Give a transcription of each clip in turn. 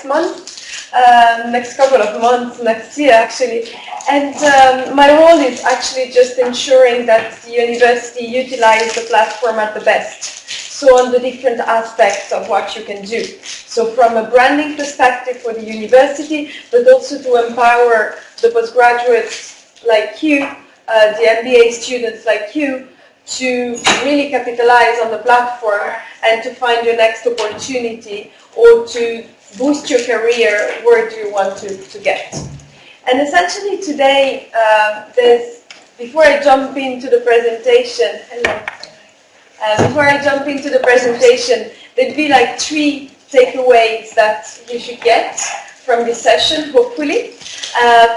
next month, next couple of months, next year actually. And my role is actually just ensuring that the university utilize the platform at the best. So on the different aspects of what you can do. So from a branding perspective for the university, but also to empower the postgraduates like you, the MBA students like you, to really capitalize on the platform and to find your next opportunity or to boost your career, where do you want to get. And essentially today, before I jump into the presentation, there'd be like 3 takeaways that you should get from this session, hopefully.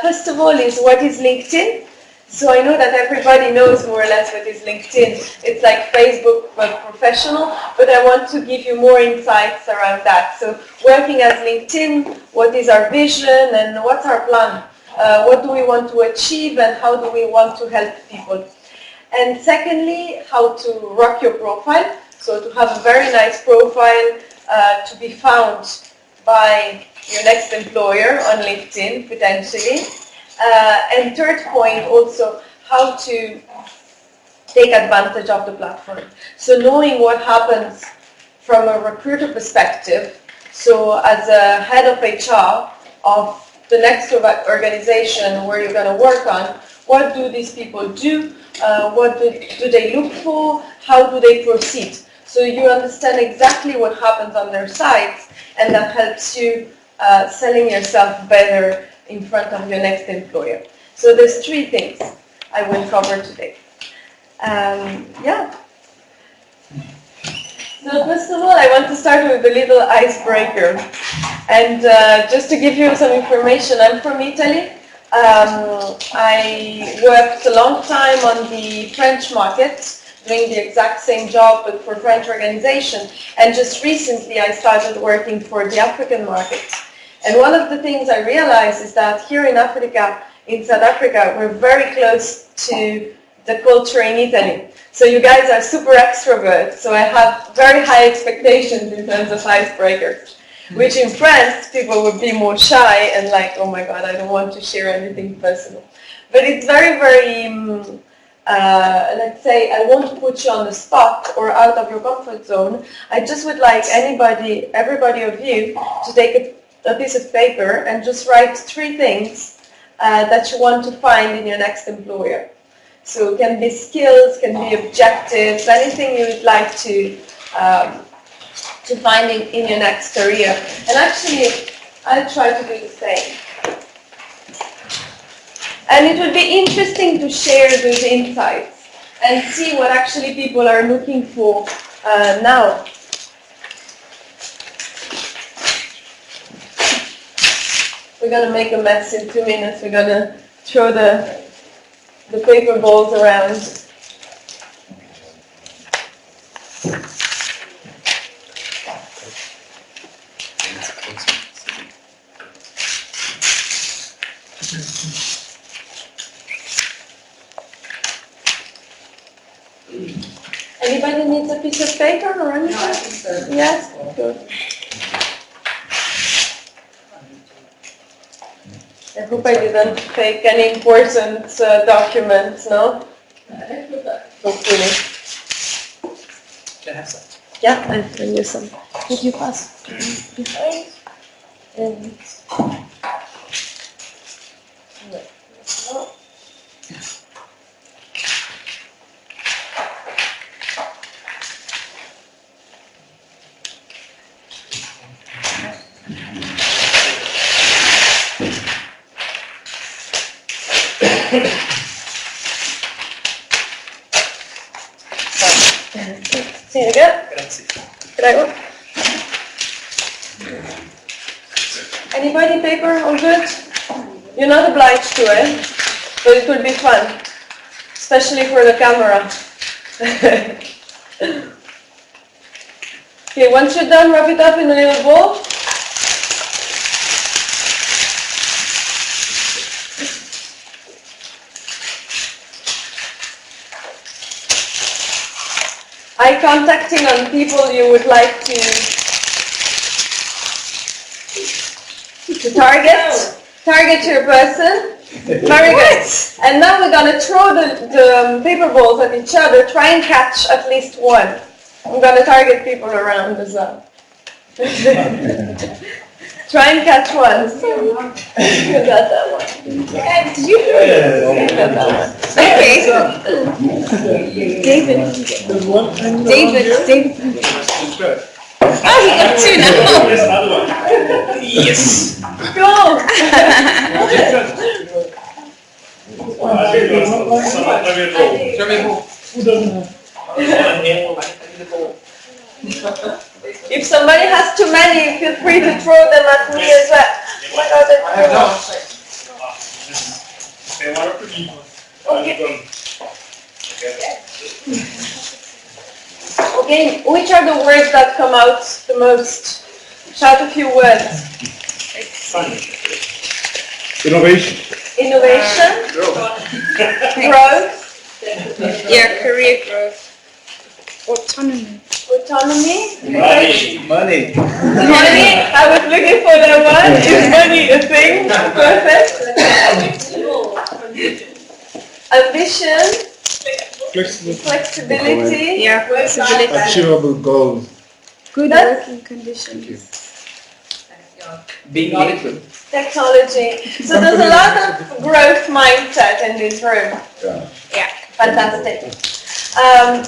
First of all is, what is LinkedIn? So I know that everybody knows more or less what is LinkedIn. It's like Facebook but professional, but I want to give you more insights around that. So working as LinkedIn, what is our vision and what's our plan? What do we want to achieve and how do we want to help people? And secondly, how to rock your profile. So to have a very nice profile to be found by your next employer on LinkedIn, potentially. And third point also, how to take advantage of the platform. So knowing what happens from a recruiter perspective, so as a head of HR of the next organization where you're going to work on, what do these people do? What do they look for? How do they proceed? So you understand exactly what happens on their sites, and that helps you selling yourself better in front of your next employer. So there's 3 things I will cover today. So first of all, I want to start with a little icebreaker. And just to give you some information, I'm from Italy. I worked a long time on the French market, doing the exact same job but for French organization. And just recently I started working for the African market. And one of the things I realized is that here in Africa, in South Africa, we're very close to the culture in Italy. So you guys are super extroverts, so I have very high expectations in terms of icebreakers. Which in France, people would be more shy and like, oh my God, I don't want to share anything personal. But it's very, very, let's say, I won't put you on the spot or out of your comfort zone. I just would like everybody of you to take a piece of paper and just write 3 things that you want to find in your next employer. So it can be skills, can be objectives, anything you would like to find in your next career. And actually, I'll try to do the same. And it would be interesting to share those insights and see what actually people are looking for now. We're going to make a mess in 2 minutes. We're going to throw the paper balls around. Anybody needs a piece of paper or anything? No, I think so. Yes? Good. I hope I didn't fake any important documents, no? Hopefully. Can I have some? Yeah, I can use some. Would you pass behind? And see you again. Grazie. Prego. Anybody paper? All good? You're not obliged to it, but it will be fun, especially for the camera. Okay, once you're done, wrap it up in a little ball. Eye contacting on people you would like to to target your person. Very good. And now we're going to throw the paper balls at each other. Try and catch at least one. I'm going to target people around as well. Try and catch one. You got that one. And you got that one. Okay. David. Oh, he got two now. Yes. Go. If somebody has too many, feel free to throw them at me as well. What are the Okay, which are the words that come out the most? Shout a few words. Innovation. Growth. Yeah, career growth. Autonomy. Money. I was looking for that one. Is money a thing? Perfect. Ambition. Flexibility. Yeah, flexibility. Achievable goals. Good working conditions. Being liquid. Technology. So there's a lot of growth mindset in this room. Yeah. Fantastic.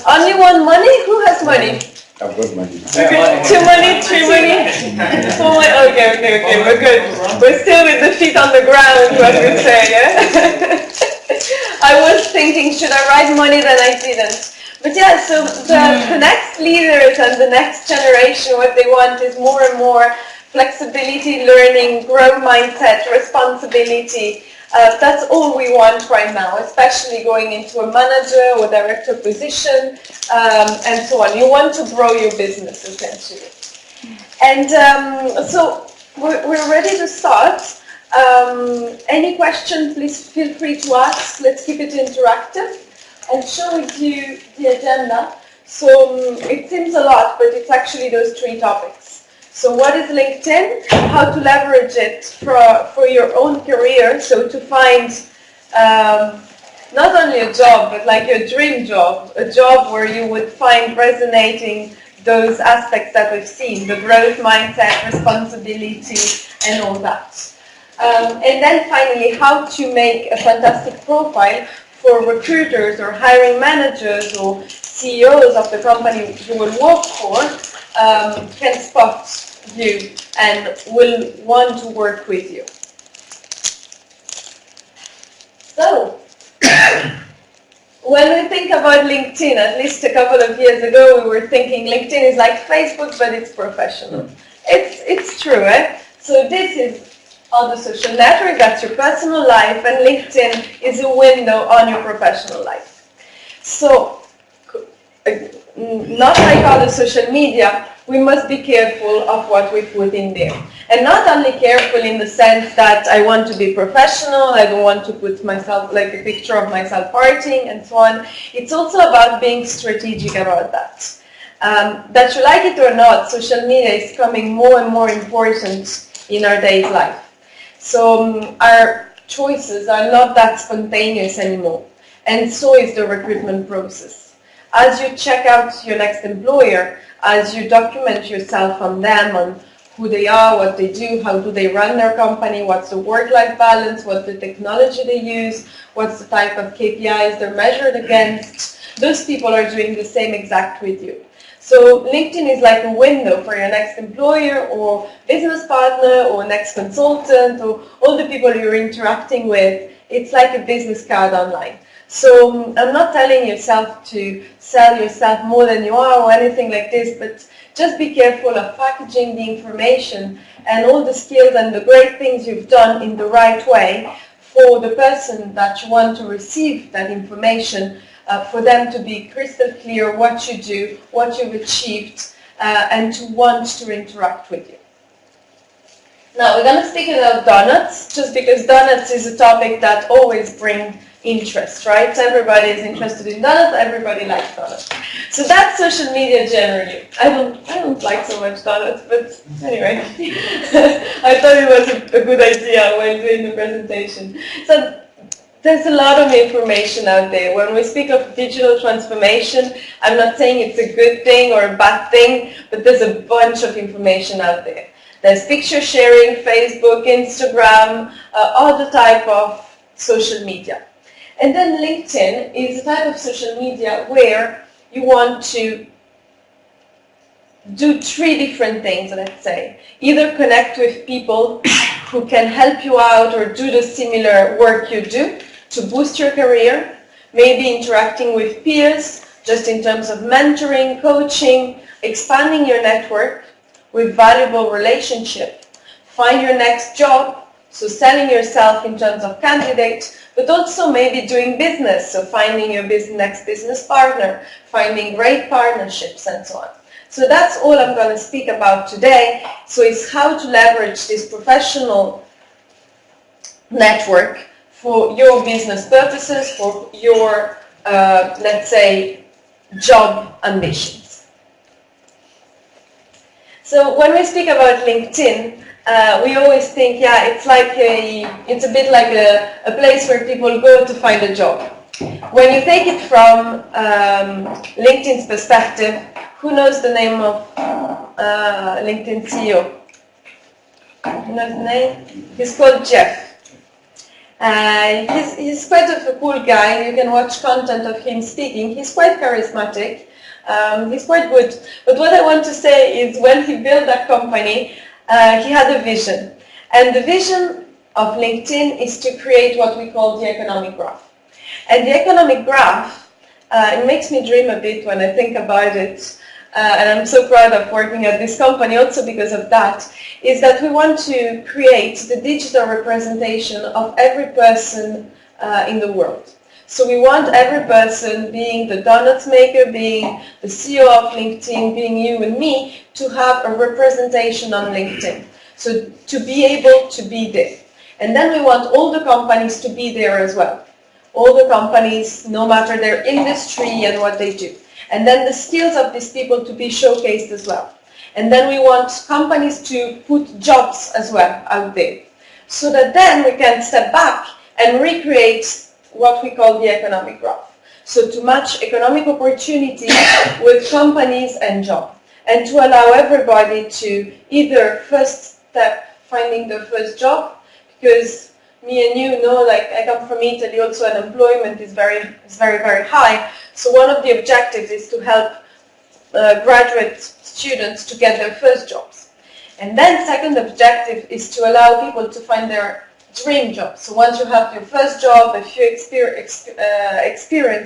Only one money? Who has money? I've got money. Two money, three money, 4 money. Okay, we're good. We're still with the feet on the ground, what we say, yeah? I was thinking, should I write money? Then I didn't. But yeah, so the next leaders and the next generation, what they want is more and more flexibility, learning, growth mindset, responsibility. That's all we want right now, especially going into a manager or director position, and so on. You want to grow your business, essentially. And so we're ready to start. Any questions, please feel free to ask. Let's keep it interactive. I'll share with you the agenda. So it seems a lot, but it's actually those 3 topics. So what is LinkedIn? How to leverage it for your own career, so to find not only a job, but like your dream job, a job where you would find resonating those aspects that we've seen, the growth mindset, responsibility, and all that. And then finally, how to make a fantastic profile for recruiters or hiring managers or CEOs of the company you will work for, can spot you and will want to work with you. So, when we think about LinkedIn, at least a couple of years ago, we were thinking LinkedIn is like Facebook, but it's professional. It's true, eh? So this is other social network, that's your personal life, and LinkedIn is a window on your professional life. So, not like other social media, we must be careful of what we put in there. And not only careful in the sense that I want to be professional, I don't want to put myself, like a picture of myself partying and so on. It's also about being strategic about that. That you like it or not, social media is becoming more and more important in our day's life. So our choices are not that spontaneous anymore. And so is the recruitment process. As you check out your next employer, as you document yourself on them, on who they are, what they do, how do they run their company, what's the work-life balance, what's the technology they use, what's the type of KPIs they're measured against, those people are doing the same exact with you. So LinkedIn is like a window for your next employer or business partner or next consultant or all the people you're interacting with. It's like a business card online. So I'm not telling yourself to sell yourself more than you are or anything like this, but just be careful of packaging the information and all the skills and the great things you've done in the right way for the person that you want to receive that information, for them to be crystal clear what you do, what you've achieved, and to want to interact with you. Now we're going to speak about donuts, just because donuts is a topic that always brings interest, right? Everybody is interested in donuts, everybody likes donuts. So that's social media generally. I don't like so much donuts, but anyway, I thought it was a good idea while doing the presentation. So there's a lot of information out there. When we speak of digital transformation, I'm not saying it's a good thing or a bad thing, but there's a bunch of information out there. There's picture sharing, Facebook, Instagram, other type of social media. And then LinkedIn is a type of social media where you want to do three different things, let's say. Either connect with people who can help you out or do the similar work you do to boost your career, maybe interacting with peers, just in terms of mentoring, coaching, expanding your network with valuable relationship, find your next job, so selling yourself in terms of candidate, but also maybe doing business, so finding your next business partner, finding great partnerships and so on. So that's all I'm going to speak about today. So it's how to leverage this professional network for your business purposes, for your, let's say, job ambitions. So when we speak about LinkedIn, we always think, yeah, it's a bit like a place where people go to find a job. When you take it from LinkedIn's perspective, who knows the name of LinkedIn CEO? You know the name? He's called Jeff. He's quite a cool guy. You can watch content of him speaking. He's quite charismatic. He's quite good. But what I want to say is when he built that company, he had a vision. And the vision of LinkedIn is to create what we call the economic graph. And the economic graph, it makes me dream a bit when I think about it. And I'm so proud of working at this company also because of that, is that we want to create the digital representation of every person in the world. So we want every person, being the donuts maker, being the CEO of LinkedIn, being you and me, to have a representation on LinkedIn. So to be able to be there. And then we want all the companies to be there as well. All the companies, no matter their industry and what they do. And then the skills of these people to be showcased as well. And then we want companies to put jobs as well out there. So that then we can step back and recreate what we call the economic graph. So to match economic opportunity with companies and jobs. And to allow everybody to either first step finding their first job, because me and you know, like I come from Italy, also unemployment is very, very high. So one of the objectives is to help graduate students to get their first jobs. And then second objective is to allow people to find their dream job. So once you have your first job, a few experience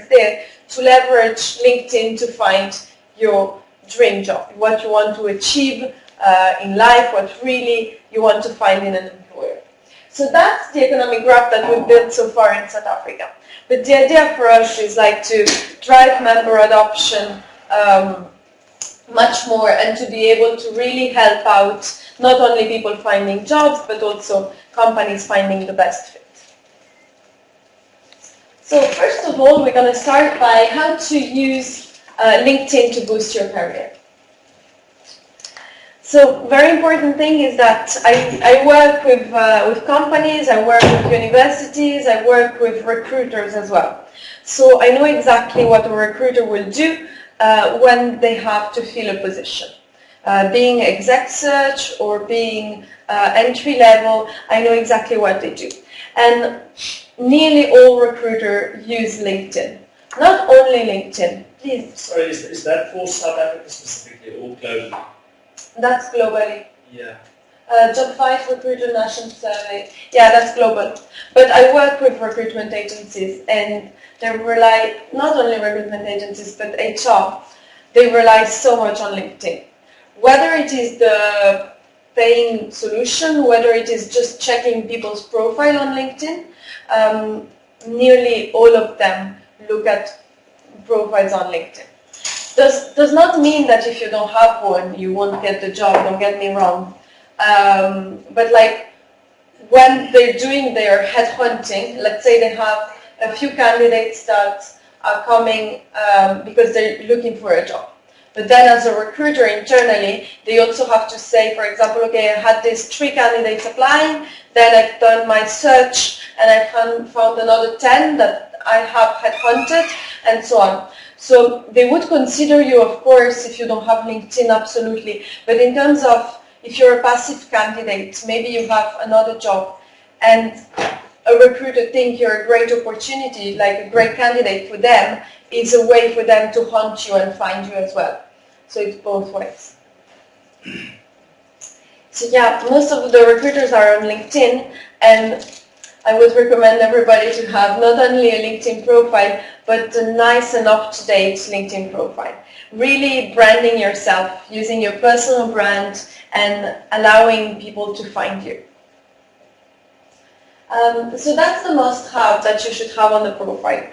there, to leverage LinkedIn to find your dream job, what you want to achieve in life, what really you want to find in an employer. So that's the economic graph that we've built so far in South Africa. But the idea for us is like to drive member adoption much more and to be able to really help out not only people finding jobs, but also companies finding the best fit. So first of all, we're going to start by how to use LinkedIn to boost your career. So very important thing is that I work with companies, I work with universities, I work with recruiters as well. So I know exactly what a recruiter will do when they have to fill a position. Being exec search or being entry level, I know exactly what they do. And nearly all recruiters use LinkedIn. Not only LinkedIn, please. Sorry, is that for South Africa specifically or globally? That's globally. Yeah. Job 5 Recruiter National Survey. Yeah, that's global. But I work with recruitment agencies and they rely, not only recruitment agencies, but HR, they rely so much on LinkedIn. Whether it is the paying solution, whether it is just checking people's profile on LinkedIn, nearly all of them look at profiles on LinkedIn. Does not mean that if you don't have one, you won't get the job, don't get me wrong. But like when they're doing their headhunting, let's say they have a few candidates that are coming because they're looking for a job. But then as a recruiter internally, they also have to say, for example, okay, I had these 3 candidates applying, then I've done my search and I found another 10 that I have headhunted, and so on. So they would consider you, of course, if you don't have LinkedIn, absolutely. But in terms of if you're a passive candidate, maybe you have another job, and a recruiter thinks you're a great opportunity, like a great candidate for them, is a way for them to hunt you and find you as well. So it's both ways. So yeah, most of the recruiters are on LinkedIn, and I would recommend everybody to have not only a LinkedIn profile, but a nice and up-to-date LinkedIn profile. Really branding yourself, using your personal brand, and allowing people to find you. So that's the must-have that you should have on the profile.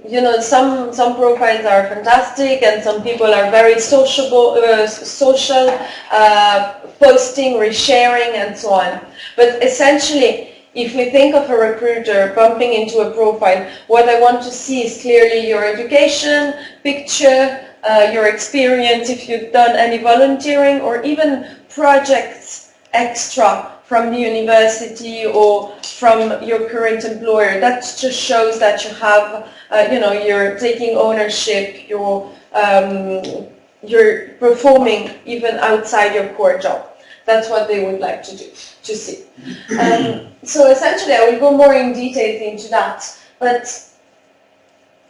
You know, some profiles are fantastic, and some people are very social, posting, resharing, and so on. But essentially, if we think of a recruiter bumping into a profile, what I want to see is clearly your education, picture, your experience, if you've done any volunteering, or even projects extra from the university or from your current employer. That just shows that you have, you're taking ownership, you're performing even outside your core job. That's what they would like to see. So essentially, I will go more in detail into that. But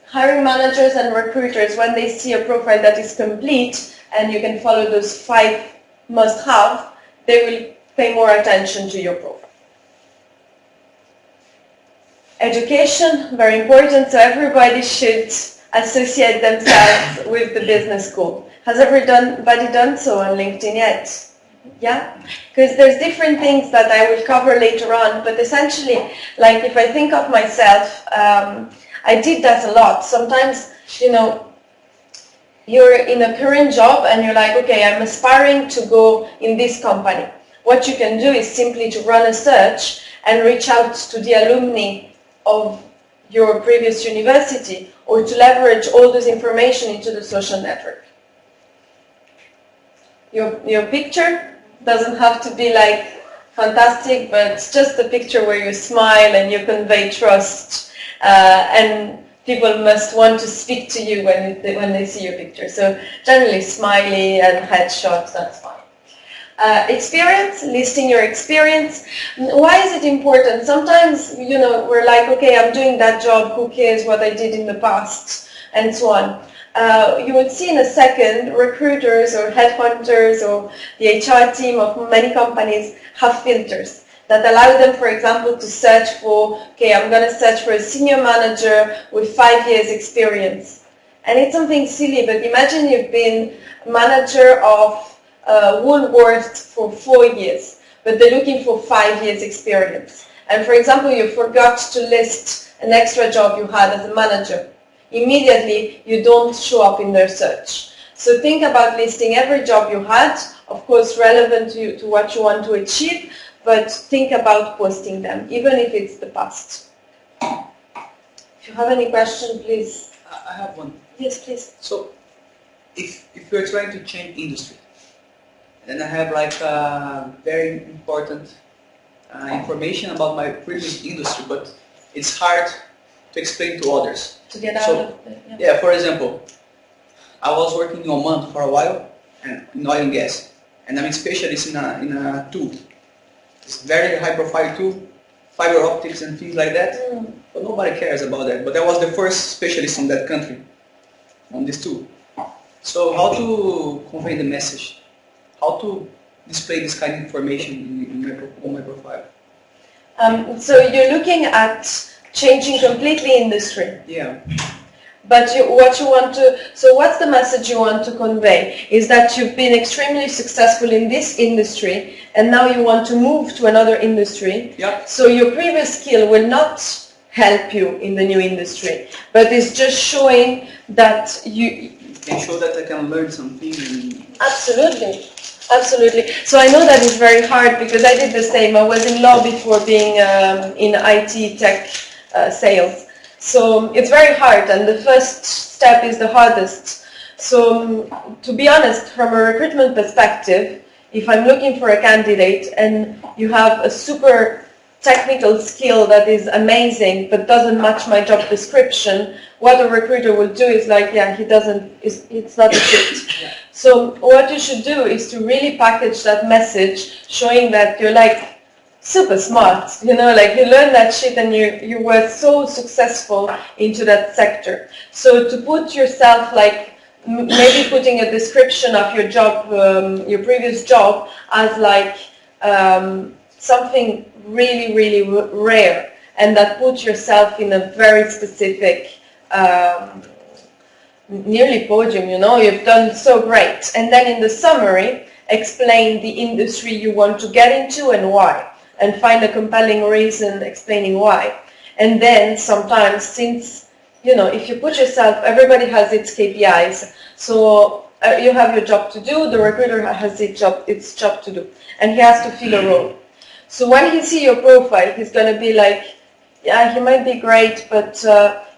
hiring managers and recruiters, when they see a profile that is complete and you can follow those 5 must-have, they will pay more attention to your profile. Education, very important, so everybody should associate themselves with the business school. Has everybody done so on LinkedIn yet? Yeah? Because there's different things that I will cover later on, but essentially, like if I think of myself, I did that a lot. Sometimes, you're in a current job and you're like, okay, I'm aspiring to go in this company. What you can do is simply to run a search and reach out to the alumni of your previous university, or to leverage all this information into the social network. Your picture doesn't have to be like fantastic, but it's just a picture where you smile and you convey trust, and people must want to speak to you when they see your picture. So generally smiley and headshots, that's fine. Experience, listing your experience. Why is it important? Sometimes, we're like, okay, I'm doing that job, who cares what I did in the past, and so on. You would see in a second, recruiters or headhunters or the HR team of many companies have filters that allow them, for example, to search for, okay, I'm going to search for a senior manager with 5 years experience. And it's something silly, but imagine you've been manager of Woolworth for 4 years, but they're looking for 5 years experience. And for example, you forgot to list an extra job you had as a manager. Immediately, you don't show up in their search. So think about listing every job you had, of course relevant to what you want to achieve, but think about posting them, even if it's the past. If you have any question, please. I have one. Yes, please. So, if you're trying to change industry, then I have like very important information about my previous industry, but it's hard to explain to others. To get out of it. Yeah, for example, I was working in Oman for a while, and in oil and gas, and I'm a specialist in a tool. It's very high profile tool, fiber optics and things like that, but nobody cares about that. But I was the first specialist in that country on this tool. So how to convey the message? How to display this kind of information on my profile? So you're looking at changing completely industry. Yeah. But so what's the message you want to convey? Is that you've been extremely successful in this industry and now you want to move to another industry. Yeah. So your previous skill will not help you in the new industry, but it's just showing that you can show that I can learn something. Absolutely. Absolutely. So I know that it's very hard because I did the same. I was in law before being in IT tech sales. So it's very hard, and the first step is the hardest. So to be honest, from a recruitment perspective, if I'm looking for a candidate and you have a super technical skill that is amazing but doesn't match my job description, what a recruiter will do is like, yeah, it's not a fit. So what you should do is to really package that message showing that you're like super smart, you know, like you learn that shit and you were so successful into that sector. So to put yourself like, maybe putting a description of your job, your previous job, as like something really, really rare, and that puts yourself in a very specific, nearly podium, you know, you've done so great. And then in the summary, explain the industry you want to get into and why, and find a compelling reason explaining why. And then sometimes, since, you know, if you put yourself, everybody has its KPIs, so you have your job to do, the recruiter has its job to do, and he has to fill a role. So when he sees your profile, he's going to be like, yeah, he might be great, but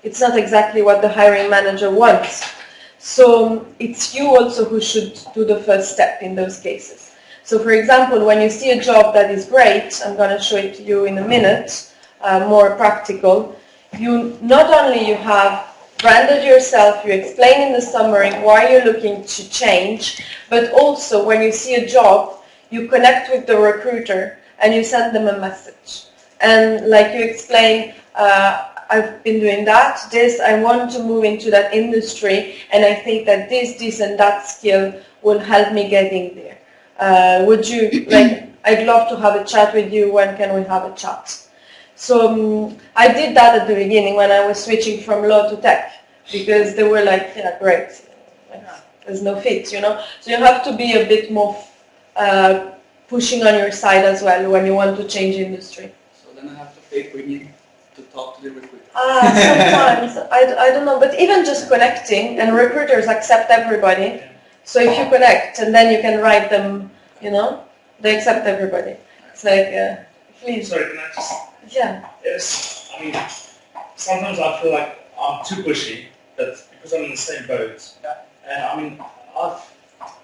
it's not exactly what the hiring manager wants. So it's you also who should do the first step in those cases. So for example, when you see a job that is great, I'm going to show it to you in a minute, more practical, not only you have branded yourself, you explain in the summary why you're looking to change, but also when you see a job, you connect with the recruiter and you send them a message. And like you explain, I've been doing this, I want to move into that industry, and I think that this and that skill will help me getting there. Would you, like, I'd love to have a chat with you, when can we have a chat? So I did that at the beginning when I was switching from law to tech, because they were like, yeah, great, there's no fit, you know. So you have to be a bit more pushing on your side as well when you want to change industry. So then I have to pay premium to talk to the recruiter. Sometimes, I don't know, but even just connecting, and recruiters accept everybody. So if you connect and then you can write them, you know, they accept everybody. It's like, please. Sorry, can I just... Yeah. Yes, I mean, sometimes I feel like I'm too pushy, but because I'm in the same boat. Yeah. And I mean, I've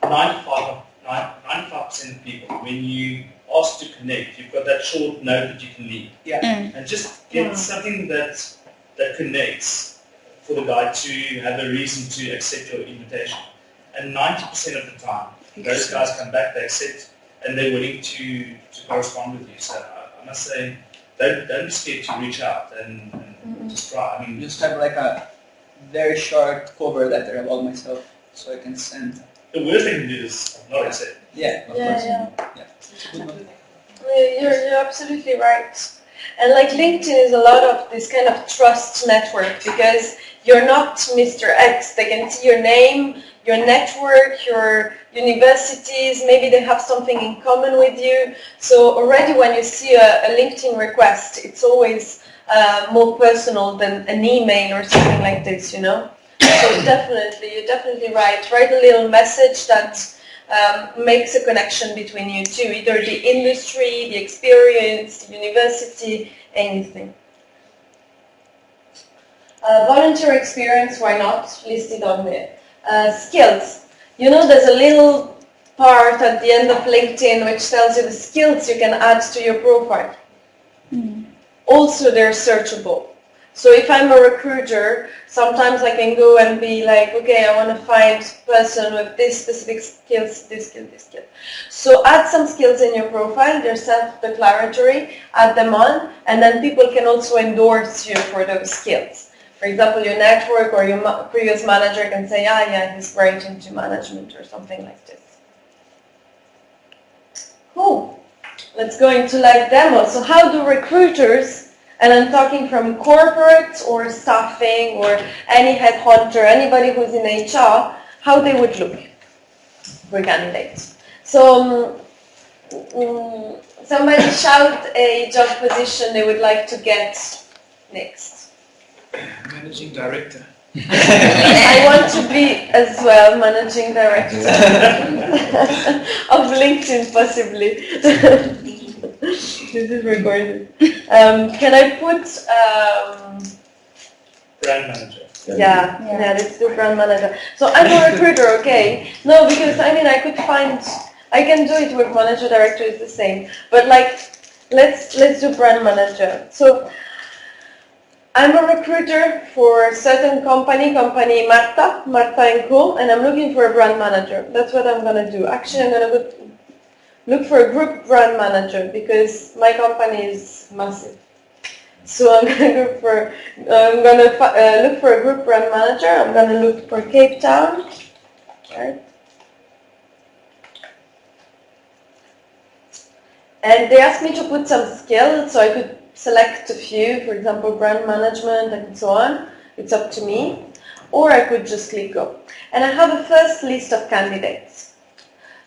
95% of people, when you ask to connect, you've got that short note that you can leave. Yeah. And just get something that connects for the guy to have a reason to accept your invitation. And 90% of the time, those guys come back, they accept, and they're willing to correspond with you. So I must say, don't be scared to reach out and just try. I mean, Just have like a very short cover letter about myself, so I can send. the worst thing to do is not accept. Yeah, of course. It's a good one. You're absolutely right. And like LinkedIn is a lot of this kind of trust network, because you're not Mr. X. They can see your name, your network, your universities, maybe they have something in common with you. So already when you see a LinkedIn request, it's always more personal than an email or something like this, you know. So definitely, you're definitely right. Write a little message that makes a connection between you two, either the industry, the experience, the university, anything. Volunteer experience, why not? Listed on there. Skills. You know, there's a little part at the end of LinkedIn which tells you the skills you can add to your profile. Also, they're searchable. So if I'm a recruiter, sometimes I can go and be like, okay, I want to find a person with this specific skills, this skill, this skill. So add some skills in your profile, they're self-declaratory, add them on, and then people can also endorse you for those skills. For example, your network or your previous manager can say, ah, yeah, he's great into management or something like this. Cool. Let's go into live demo. So how do recruiters, and I'm talking from corporate or staffing or any headhunter, anybody who's in HR, how they would look for candidates. So somebody shout a job position they would like to get next. Managing director. I want to be as well managing director of LinkedIn, possibly. This is recorded. Can I put brand manager. Yeah, let's do brand manager. So I'm a recruiter, okay? No, because I mean I can do it with manager director, it's the same. But like, let's do brand manager. So I'm a recruiter for a certain company Marta and Co, and I'm looking for a brand manager. That's what I'm gonna do. Actually, I'm gonna look for a group brand manager because my company is massive. So I'm gonna look for a group brand manager. I'm gonna look for Cape Town. Right. And they asked me to put some skills, so I could select a few, for example, brand management and so on. It's up to me. Or I could just click go. And I have a first list of candidates.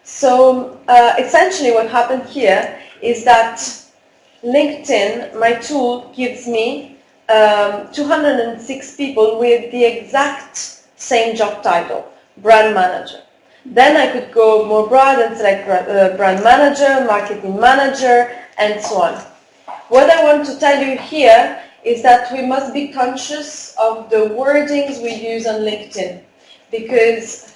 So essentially what happened here is that LinkedIn, my tool, gives me 206 people with the exact same job title, brand manager. Then I could go more broad and select brand manager, marketing manager, and so on. What I want to tell you here is that we must be conscious of the wordings we use on LinkedIn because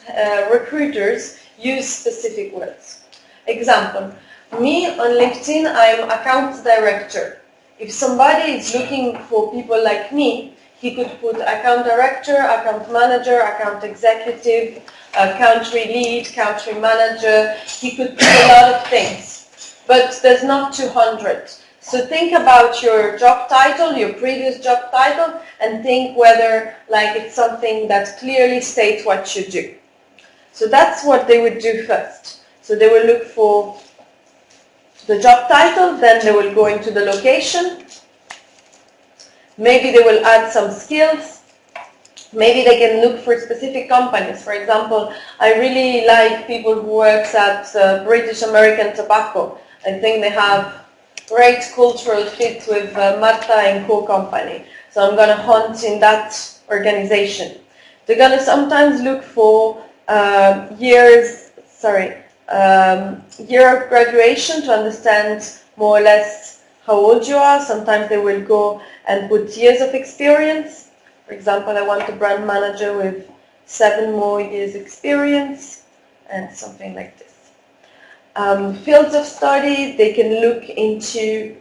recruiters use specific words. Example, me on LinkedIn, I'm account director. If somebody is looking for people like me, he could put account director, account manager, account executive, country lead, country manager. He could put a lot of things, but there's not 200. So think about your job title, your previous job title, and think whether like it's something that clearly states what you do. So that's what they would do first. So they will look for the job title, then they will go into the location. Maybe they will add some skills. Maybe they can look for specific companies. For example, I really like people who work at British American Tobacco. I think they have great cultural fit with Marta and Co company. So I'm going to hunt in that organization. They're going to sometimes look for year of graduation to understand more or less how old you are. Sometimes they will go and put years of experience. For example, I want a brand manager with 7 more years experience and something like this. Fields of study, they can look into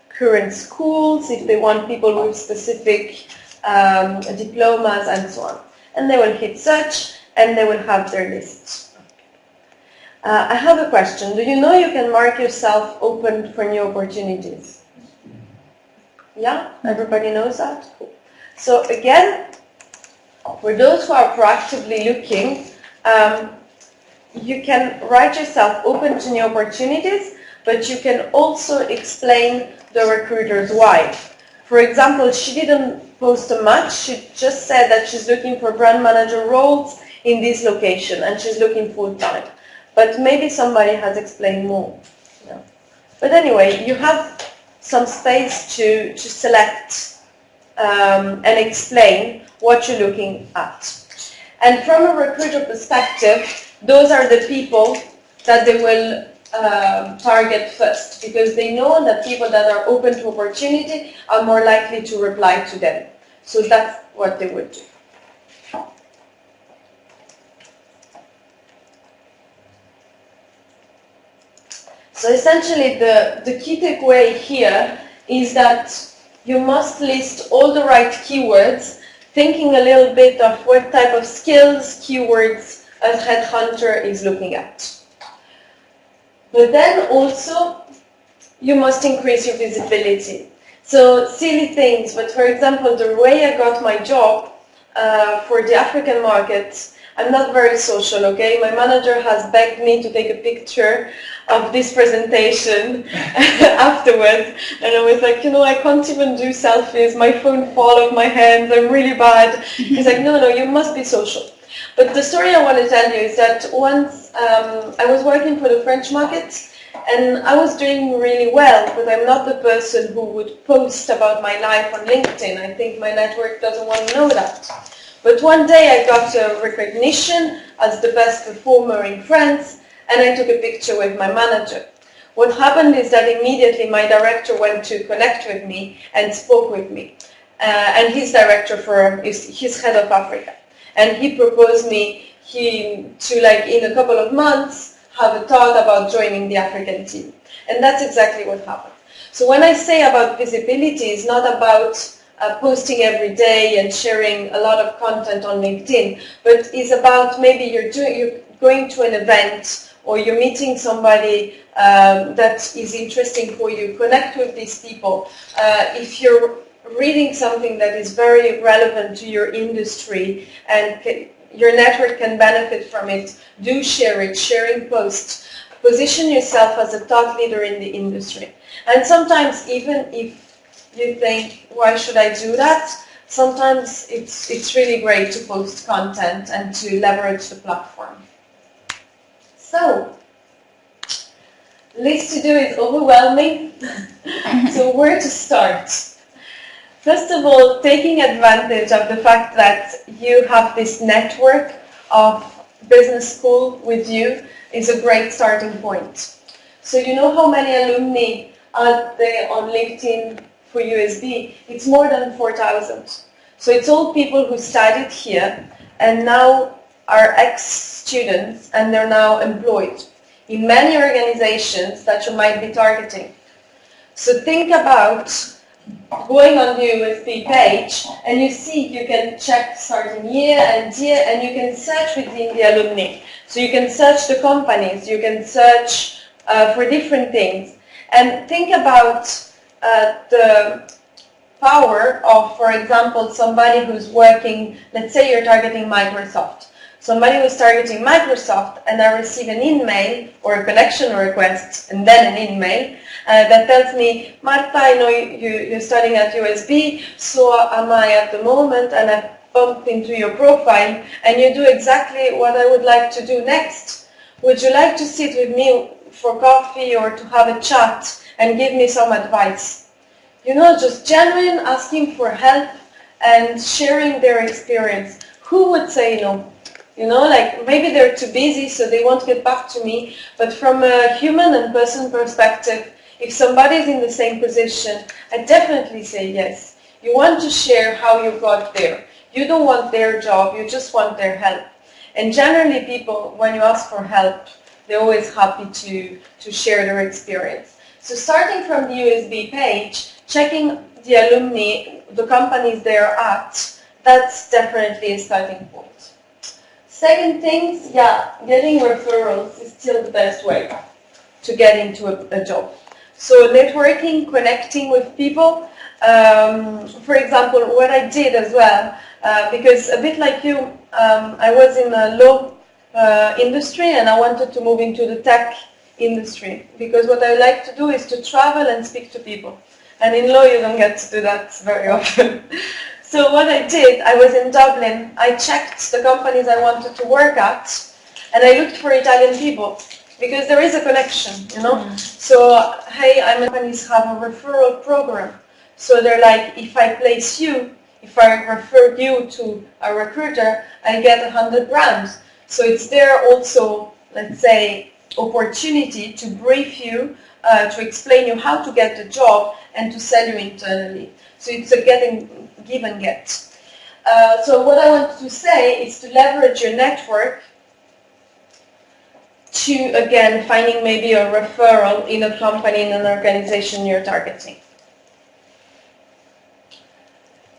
current schools if they want people with specific diplomas and so on. And they will hit search and they will have their list. I have a question. Do you know you can mark yourself open for new opportunities? Yeah? Everybody knows that? Cool. So again, for those who are proactively looking, you can write yourself open to new opportunities, but you can also explain the recruiters why. For example, she didn't post much. She just said that she's looking for brand manager roles in this location and she's looking full-time. But maybe somebody has explained more. Yeah. But anyway, you have some space to select and explain what you're looking at. And from a recruiter perspective, those are the people that they will target first, because they know that people that are open to opportunity are more likely to reply to them. So that's what they would do. So essentially the key takeaway here is that you must list all the right keywords, thinking a little bit of what type of skills, keywords a headhunter is looking at. But then also, you must increase your visibility. So silly things, but for example, the way I got my job for the African market, I'm not very social, okay? My manager has begged me to take a picture of this presentation afterwards, and I was like, you know, I can't even do selfies, my phone fall off my hands, I'm really bad. He's like, no, you must be social. But the story I want to tell you is that once I was working for the French market, and I was doing really well, but I'm not the person who would post about my life on LinkedIn. I think my network doesn't want to know that. But one day I got a recognition as the best performer in France, and I took a picture with my manager. What happened is that immediately my director went to connect with me and spoke with me. And his director he's head of Africa. And he proposed me to, like, in a couple of months, have a thought about joining the African team. And that's exactly what happened. So when I say about visibility, it's not about posting every day and sharing a lot of content on LinkedIn, but it's about maybe you're going to an event or you're meeting somebody that is interesting for you. Connect with these people. If you're reading something that is very relevant to your industry and your network can benefit from it, do share it, sharing posts. Position yourself as a thought leader in the industry. And sometimes even if you think, why should I do that? Sometimes it's really great to post content and to leverage the platform. So, list to do is overwhelming. So where to start? First of all, taking advantage of the fact that you have this network of business school with you is a great starting point. So you know how many alumni are there on LinkedIn for USB? It's more than 4,000. So it's all people who studied here and now are ex-students and they're now employed in many organizations that you might be targeting. So think about going on the USB page and you see you can check starting year and year and you can search within the alumni. So you can search the companies, you can search for different things. And think about the power of, for example, somebody who's working, let's say you're targeting Microsoft. Somebody who's targeting Microsoft and I receive an email or a connection request and then an email that tells me, Marta, I know you're studying at USB, so am I at the moment, and I bumped into your profile and you do exactly what I would like to do next. Would you like to sit with me for coffee or to have a chat and give me some advice? You know, just genuine asking for help and sharing their experience. Who would say no? You know, like maybe they're too busy so they won't get back to me, but from a human and person perspective, if somebody's in the same position, I definitely say yes. You want to share how you got there. You don't want their job, you just want their help. And generally people, when you ask for help, they're always happy to share their experience. So starting from the USB page, checking the alumni, the companies they're at, that's definitely a starting point. Second thing, getting referrals is still the best way to get into a job. So networking, connecting with people. For example, what I did as well, because a bit like you, I was in a law industry and I wanted to move into the tech industry because what I like to do is to travel and speak to people. And in law you don't get to do that very often. So what I did, I was in Dublin, I checked the companies I wanted to work at and I looked for Italian people because there is a connection, you know. So, hey, companies have a referral program. So they're like, if I place you, if I refer you to a recruiter, I get 100 grand. So it's there also, let's say, opportunity to brief you, to explain you how to get the job and to sell you internally. So it's a give and get. So what I want to say is to leverage your network to, again, finding maybe a referral in a company, in an organization you're targeting.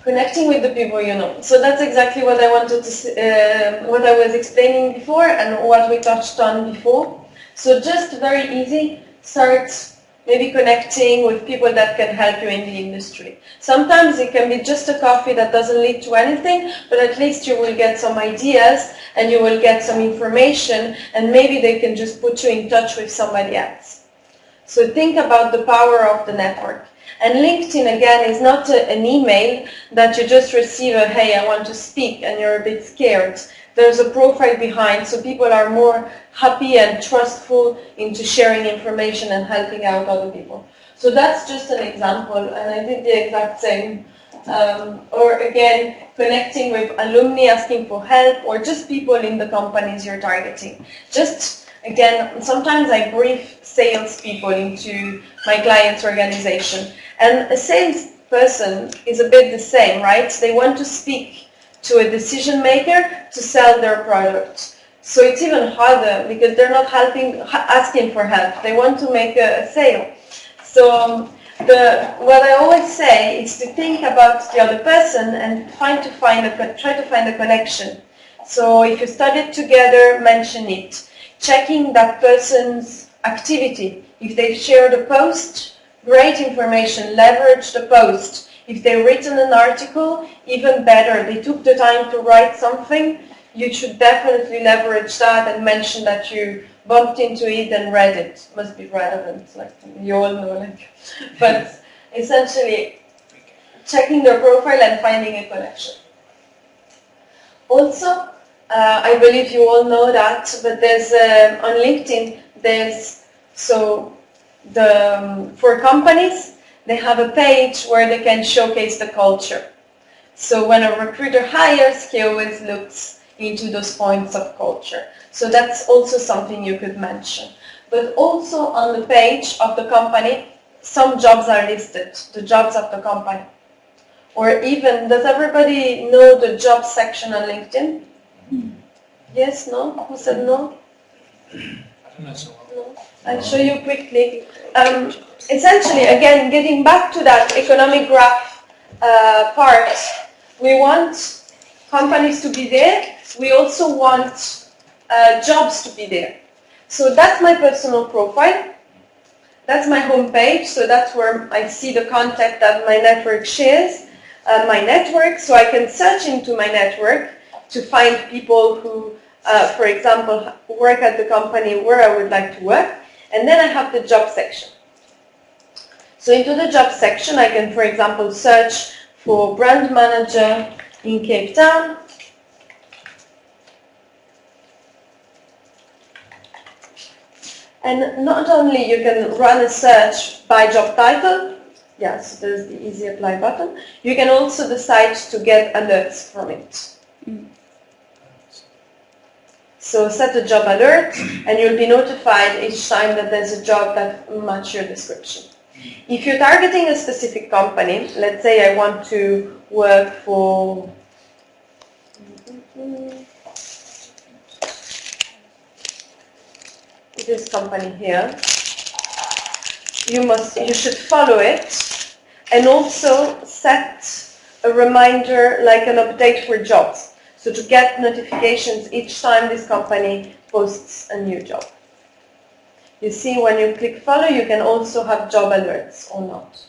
Connecting with the people you know. So that's exactly what I wanted to, what I was explaining before and what we touched on before. So just very easy, start maybe connecting with people that can help you in the industry. Sometimes it can be just a coffee that doesn't lead to anything, but at least you will get some ideas and you will get some information and maybe they can just put you in touch with somebody else. So think about the power of the network. And LinkedIn, again, is not an email that you just receive a, hey, I want to speak, and you're a bit scared. There's a profile behind, so people are more happy and trustful into sharing information and helping out other people. So that's just an example, and I did the exact same. Or again, connecting with alumni, asking for help, or just people in the companies you're targeting. Just, again, sometimes I brief salespeople into my client's organization. And a salesperson is a bit the same, right? They want to speak to a decision maker to sell their product. So it's even harder because they're not asking for help. They want to make a sale. So what I always say is to think about the other person and try to find a connection. So if you studied together, mention it. Checking that person's activity. If they've shared a post, great information, leverage the post. If they've written an article, even better. They took the time to write something, you should definitely leverage that and mention that you bumped into it and read it. Must be relevant, like you all know. But essentially, checking their profile and finding a connection. Also, I believe you all know that, but there's on LinkedIn for companies they have a page where they can showcase the culture. So when a recruiter hires, he always looks into those points of culture. So that's also something you could mention. But also on the page of the company, some jobs are listed, the jobs of the company. Or even, does everybody know the job section on LinkedIn? Yes, no? Who said no? I don't know so well. No. I'll show you quickly. Essentially, again, getting back to that economic graph part, we want companies to be there. We also want jobs to be there. So that's my personal profile. That's my homepage. So that's where I see the content that my network shares. My network, so I can search into my network to find people who, for example, work at the company where I would like to work. And then I have the job section. So into the job section, I can, for example, search for brand manager in Cape Town. And not only you can run a search by job title, yeah, so there's the easy apply button. You can also decide to get alerts from it. So set a job alert and you'll be notified each time that there's a job that matches your description. If you're targeting a specific company, let's say I want to work for this company here, you should follow it and also set a reminder like an update for jobs. So to get notifications each time this company posts a new job. You see when you click follow you can also have job alerts or not.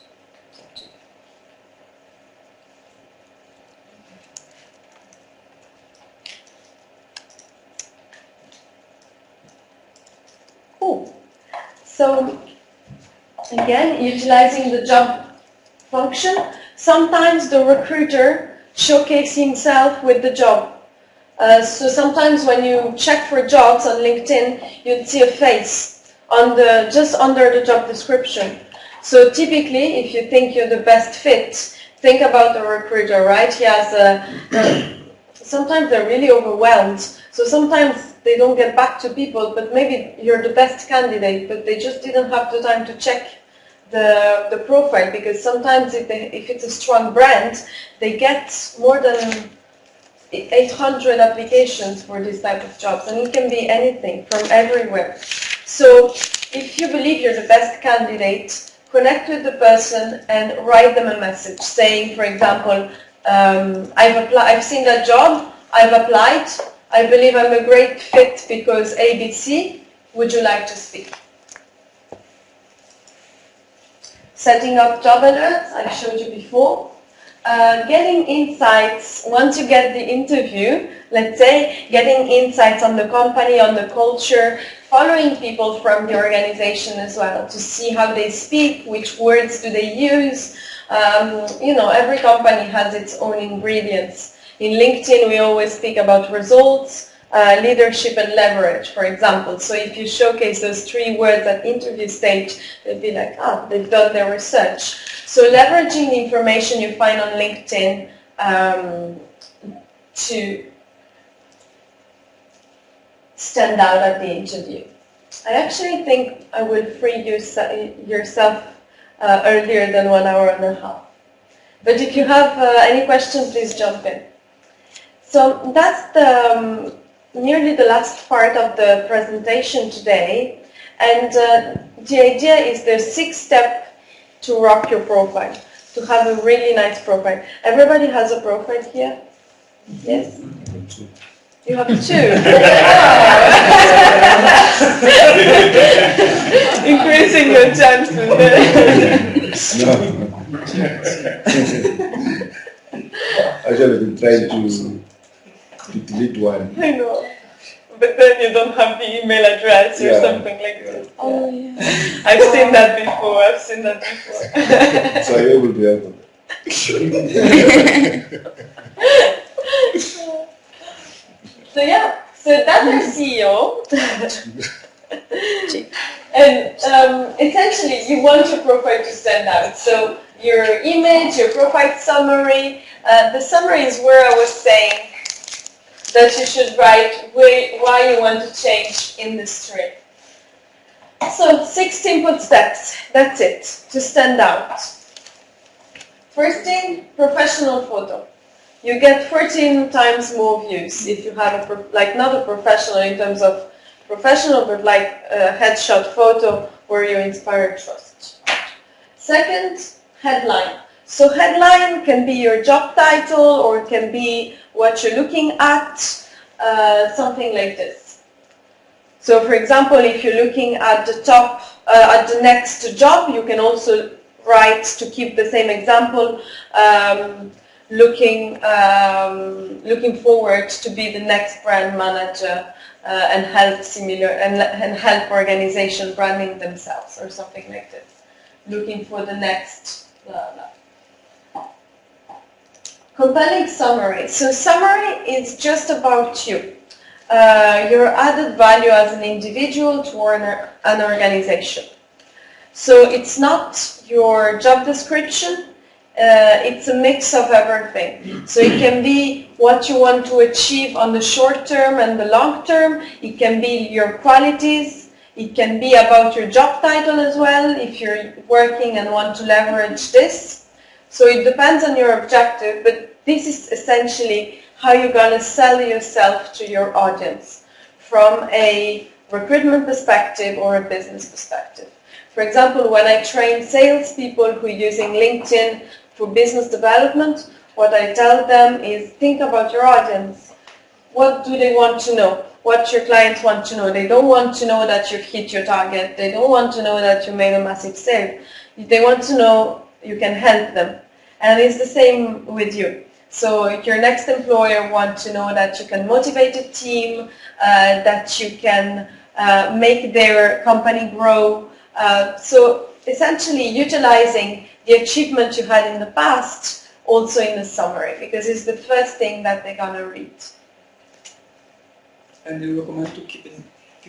Cool. So again, utilizing the job function, sometimes the recruiter showcases himself with the job. So sometimes when you check for jobs on LinkedIn, you'd see a face on just under the job description. So typically, if you think you're the best fit, think about the recruiter, right? He has sometimes they're really overwhelmed. So sometimes they don't get back to people, but maybe you're the best candidate, but they just didn't have the time to check the profile, because sometimes if it's a strong brand, they get more than 800 applications for this type of jobs, and it can be anything from everywhere. So if you believe you're the best candidate, connect with the person and write them a message saying, for example, I've seen that job, I've applied, I believe I'm a great fit because ABC, would you like to speak? Setting up job alerts, I showed you before. Getting insights, once you get the interview, let's say, getting insights on the company, on the culture, following people from the organization as well to see how they speak, which words do they use. Every company has its own ingredients. In LinkedIn, we always speak about results, leadership and leverage, for example. So if you showcase those 3 words at interview stage, they'll be like, they've done their research. So leveraging the information you find on LinkedIn to stand out at the interview. I actually think I will free yourself earlier than 1 hour and a half. But if you have any question, please jump in. So that's nearly the last part of the presentation today. And the idea is the 6-step to rock your profile, to have a really nice profile. Everybody has a profile here? Yes? You have 2. Increasing your chances. No. Actually, I've been trying to delete one. I know. But then you don't have the email address or Yeah. something like that. Oh, yeah. I've seen that before. So I will be able So yeah, so that's our CEO. And essentially you want your profile to stand out. So your image, your profile summary. The summary is where I was saying that you should write why you want to change industry. So 6 input steps, that's it, to stand out. First thing, professional photo. You get 14 times more views if you have not a professional in terms of professional, but like a headshot photo where you inspire trust. Second, headline. So headline can be your job title or it can be what you're looking at, something like this. So for example, if you're looking at the top, at the next job, you can also write, to keep the same example, looking forward to be the next brand manager and help organization branding themselves or something like this. Looking for the next blah, blah. Compelling summary. So summary is just about you. Your added value as an individual to an organization. So it's not your job description, it's a mix of everything. So it can be what you want to achieve on the short term and the long term. It can be your qualities. It can be about your job title as well, if you're working and want to leverage this. So it depends on your objective, but this is essentially how you're going to sell yourself to your audience from a recruitment perspective or a business perspective. For example, when I train salespeople who are using LinkedIn for business development, what I tell them is think about your audience. What do they want to know? What your clients want to know? They don't want to know that you've hit your target. They don't want to know that you made a massive sale. They want to know you can help them. And it's the same with you. So if your next employer wants to know that you can motivate a team, that you can make their company grow. So essentially utilizing the achievement you had in the past also in the summary, because it's the first thing that they're going to read. And you recommend to keep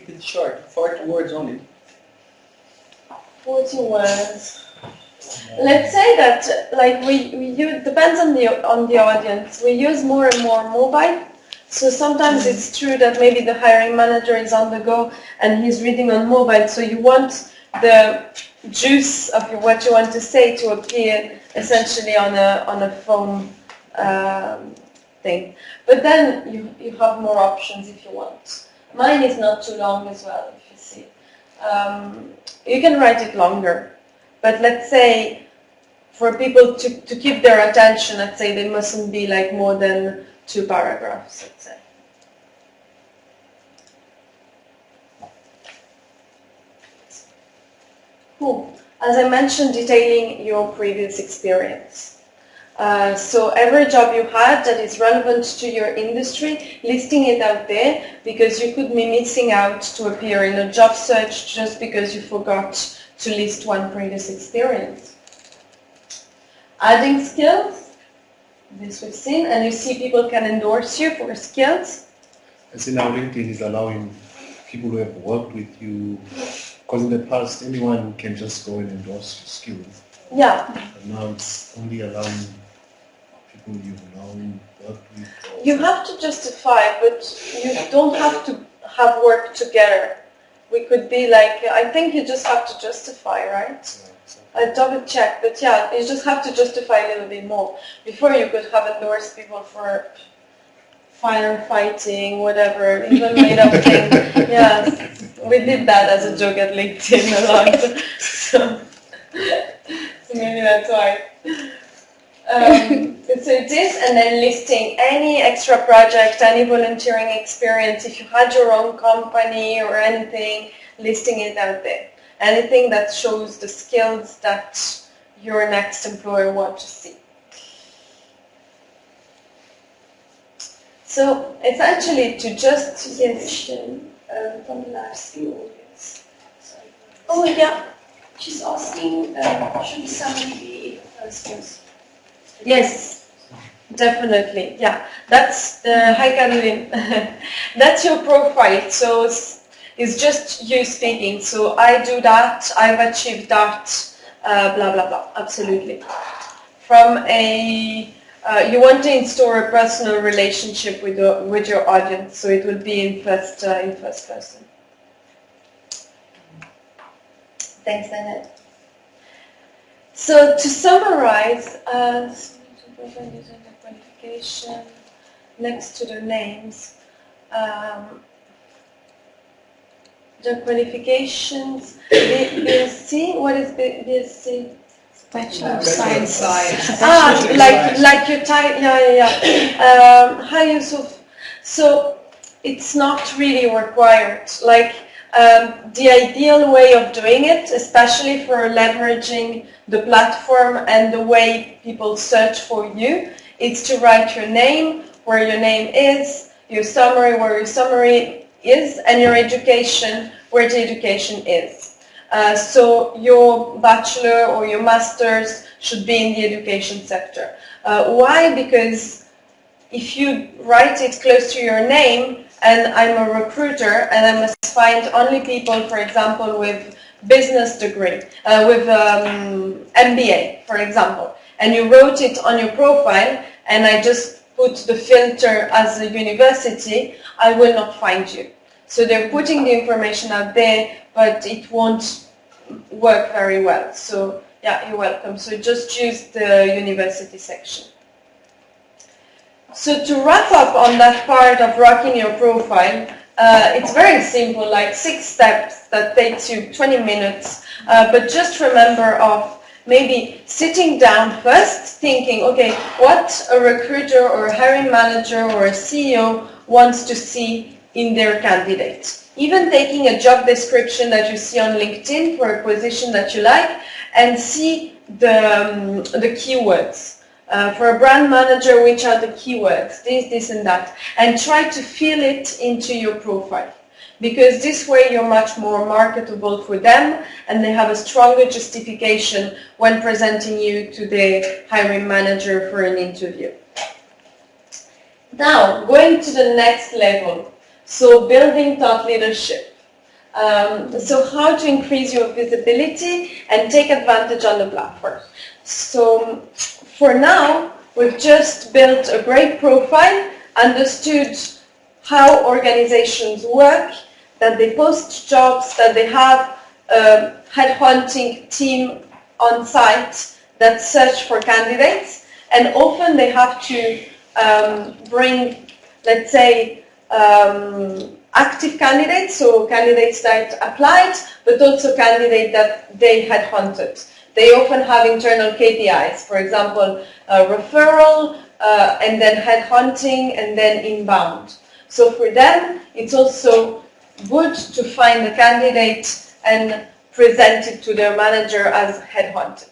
it short, 40 words only. 40 words. Let's say that, like we use, depends on the audience. We use more and more mobile. So sometimes it's true that maybe the hiring manager is on the go and he's reading on mobile. So you want the juice of what you want to say to appear essentially on a phone thing. But then you have more options if you want. Mine is not too long as well, if you see. You can write it longer. But let's say for people to keep their attention, let's say they mustn't be like more than 2 paragraphs, let's say. Cool. As I mentioned, detailing your previous experience. So every job you had that is relevant to your industry, listing it out there, because you could be missing out to appear in a job search just because you forgot to list one previous experience. Adding skills, this we've seen, and you see people can endorse you for skills. I see now LinkedIn is allowing people who have worked with you, because in the past anyone can just go and endorse your skills. Yeah. And now it's only allowing people you've known, worked with. You have to justify, but you don't have to have worked together. we could be like, I think you just have to justify, right? I double check, but yeah, you just have to justify a little bit more. Before you could have endorsed people for firefighting, whatever, even made up things. Yes, we did that as a joke at LinkedIn a lot. So maybe that's why. So it is, and then listing any extra project, any volunteering experience, if you had your own company or anything, listing it out there. Anything that shows the skills that your next employer wants to see. So it's actually to just, yes. From the live stream audience. Sorry. Oh yeah. She's asking, should somebody be posters? Yes, definitely. Yeah, that's hi Caroline. That's your profile. So it's just you speaking. So I do that. I've achieved that. Blah blah blah. Absolutely. From a you want to install a personal relationship with your audience, so it will be in first person. Thanks, Annette. So to summarize, qualification next to the names, the qualifications. BSc. What is BSc? Bachelor of Science. Like your type, yeah. Hi Yusuf. So it's not really required. Like the ideal way of doing it, especially for leveraging the platform and the way people search for you, is to write your name, where your name is, your summary, where your summary is, and your education, where the education is. So your bachelor or your master's should be in the education sector. Why? Because if you write it close to your name, and I'm a recruiter and I must find only people, for example, with business degree, with MBA, for example, and you wrote it on your profile and I just put the filter as a university, I will not find you. So they're putting the information out there, but it won't work very well. So yeah, you're welcome. So just use the university section. So to wrap up on that part of rocking your profile, it's very simple, like 6 steps that takes you 20 minutes. But just remember of maybe sitting down first, thinking, okay, what a recruiter or a hiring manager or a CEO wants to see in their candidate. Even taking a job description that you see on LinkedIn for a position that you like and see the keywords. For a brand manager, which are the keywords, this and that, and try to fill it into your profile. Because this way you're much more marketable for them and they have a stronger justification when presenting you to the hiring manager for an interview. Now, going to the next level. So building thought leadership. So how to increase your visibility and take advantage on the platform. So for now, we've just built a great profile, understood how organizations work, that they post jobs, that they have a headhunting team on site that search for candidates, and often they have to bring, let's say, active candidates, so candidates that applied, but also candidates that they had hunted. They often have internal KPIs, for example, referral, and then headhunting, and then inbound. So for them, it's also good to find the candidate and present it to their manager as headhunted.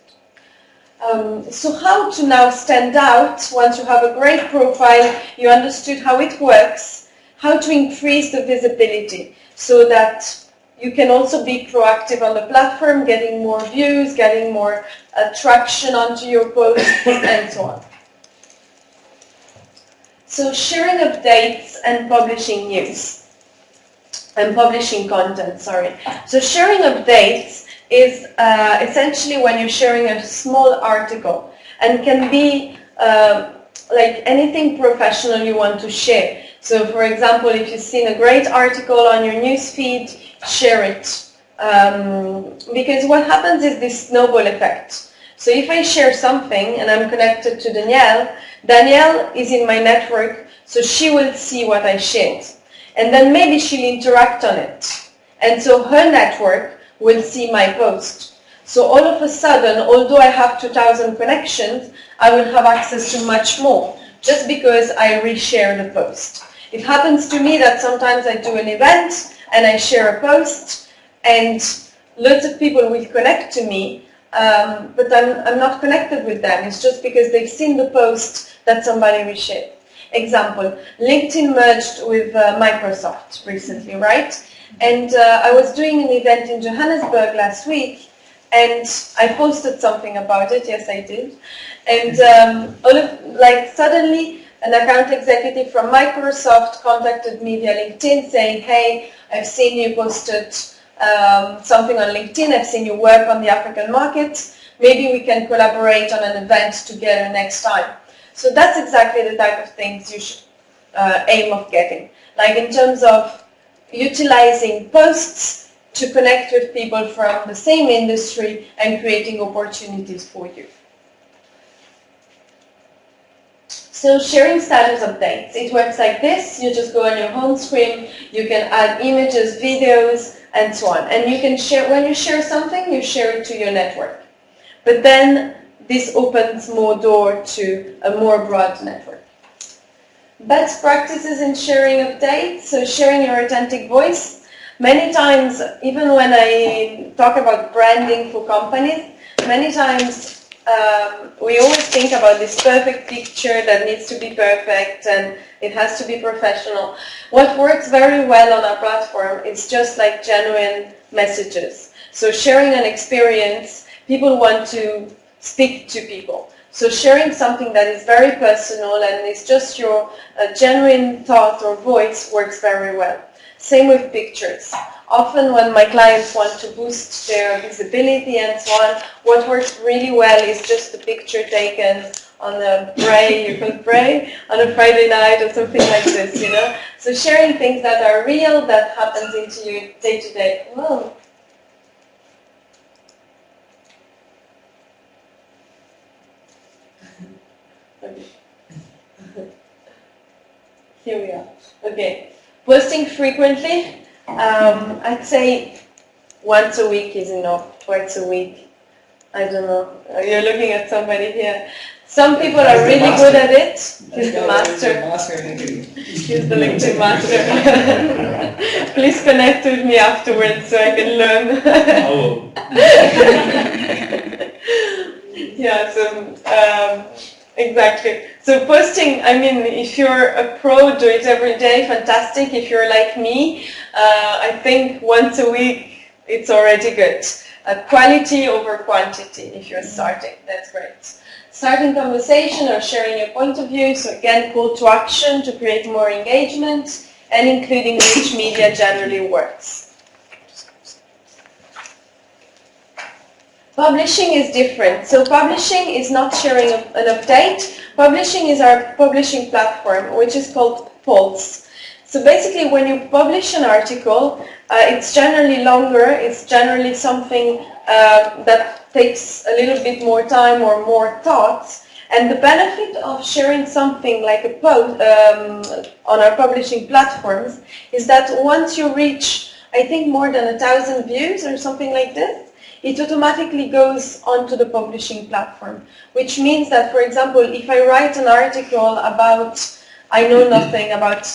So how to now stand out once you have a great profile, you understood how it works, how to increase the visibility so that you can also be proactive on the platform, getting more views, getting more traction onto your posts, and so on. So sharing updates and publishing news. And publishing content, sorry. So sharing updates is essentially when you're sharing a small article and can be like anything professional you want to share. So for example, if you've seen a great article on your newsfeed, share it. Because what happens is this snowball effect. So if I share something and I'm connected to Danielle, Danielle is in my network, so she will see what I shared. And then maybe she'll interact on it. And so her network will see my post. So all of a sudden, although I have 2,000 connections, I will have access to much more, just because I reshare the post. It happens to me that sometimes I do an event and I share a post, and lots of people will connect to me, but I'm not connected with them. It's just because they've seen the post that somebody reshared. Example, LinkedIn merged with Microsoft recently, right? And I was doing an event in Johannesburg last week, and I posted something about it. Yes, I did. And suddenly, an account executive from Microsoft contacted me via LinkedIn saying, hey, I've seen you posted something on LinkedIn. I've seen you work on the African market. Maybe we can collaborate on an event together next time. So that's exactly the type of things you should aim of getting. Like in terms of utilizing posts to connect with people from the same industry and creating opportunities for you. So sharing status updates, it works like this. You just go on your home screen, you can add images, videos, and so on. And you can share, when you share something, you share it to your network. But then this opens more door to a more broad network. Best practices in sharing updates, so sharing your authentic voice. Many times, even when I talk about branding for companies, many times we always think about this perfect picture that needs to be perfect and it has to be professional. What works very well on our platform is just like genuine messages. So sharing an experience, people want to speak to people. So sharing something that is very personal and is just your genuine thought or voice works very well. Same with pictures. Often when my clients want to boost their visibility and so on, what works really well is just a picture taken on a braai, you could braai, on a Friday night or something like this, you know. So sharing things that are real, that happens into your day-to-day. Whoa. Okay. Here we are. Okay. Posting frequently. I'd say once a week is enough, twice a week. I don't know. You're looking at somebody here. Some people are really good at it. He's the master. He's the LinkedIn master. Please connect with me afterwards so I can learn. Oh. Yeah, so exactly. So posting, I mean, if you're a pro, do it every day, fantastic. If you're like me, I think once a week, it's already good. Quality over quantity if you're starting, that's great. Starting conversation or sharing your point of view, so again, call to action to create more engagement, and including rich media generally works. Publishing is different. So publishing is not sharing an update. Publishing is our publishing platform, which is called Pulse. So basically, when you publish an article, it's generally longer. It's generally something that takes a little bit more time or more thought. And the benefit of sharing something like a post on our publishing platforms is that once you reach, I think, more than 1,000 views or something like this, it automatically goes onto the publishing platform, which means that, for example, if I write an article about, I know nothing about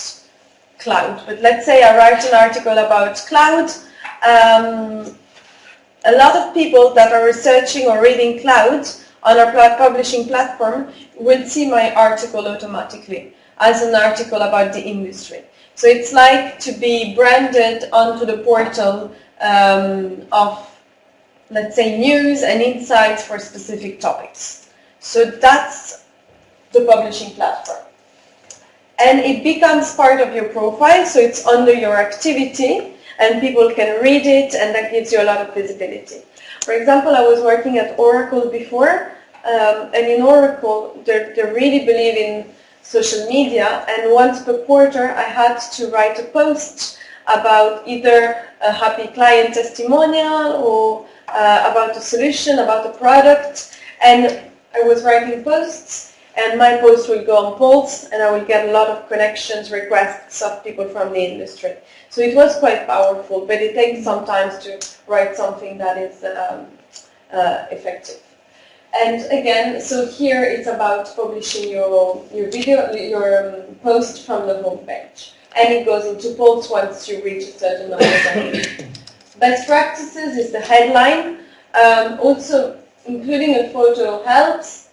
cloud, but let's say I write an article about cloud, a lot of people that are researching or reading cloud on our publishing platform will see my article automatically as an article about the industry. So it's like to be branded onto the portal of, let's say, news and insights for specific topics. So that's the publishing platform. And it becomes part of your profile, so it's under your activity, and people can read it, and that gives you a lot of visibility. For example, I was working at Oracle before, and in Oracle, they really believe in social media, and once per quarter, I had to write a post about either a happy client testimonial or about a solution, about a product. And I was writing posts, and my post will go on polls, and I will get a lot of connections, requests of people from the industry. So it was quite powerful, but it takes some time to write something that is effective. And again, so here it's about publishing your video, your post from the home page. And it goes into polls once you reach a certain number of people. Best practices is the headline. Also, including a photo helps.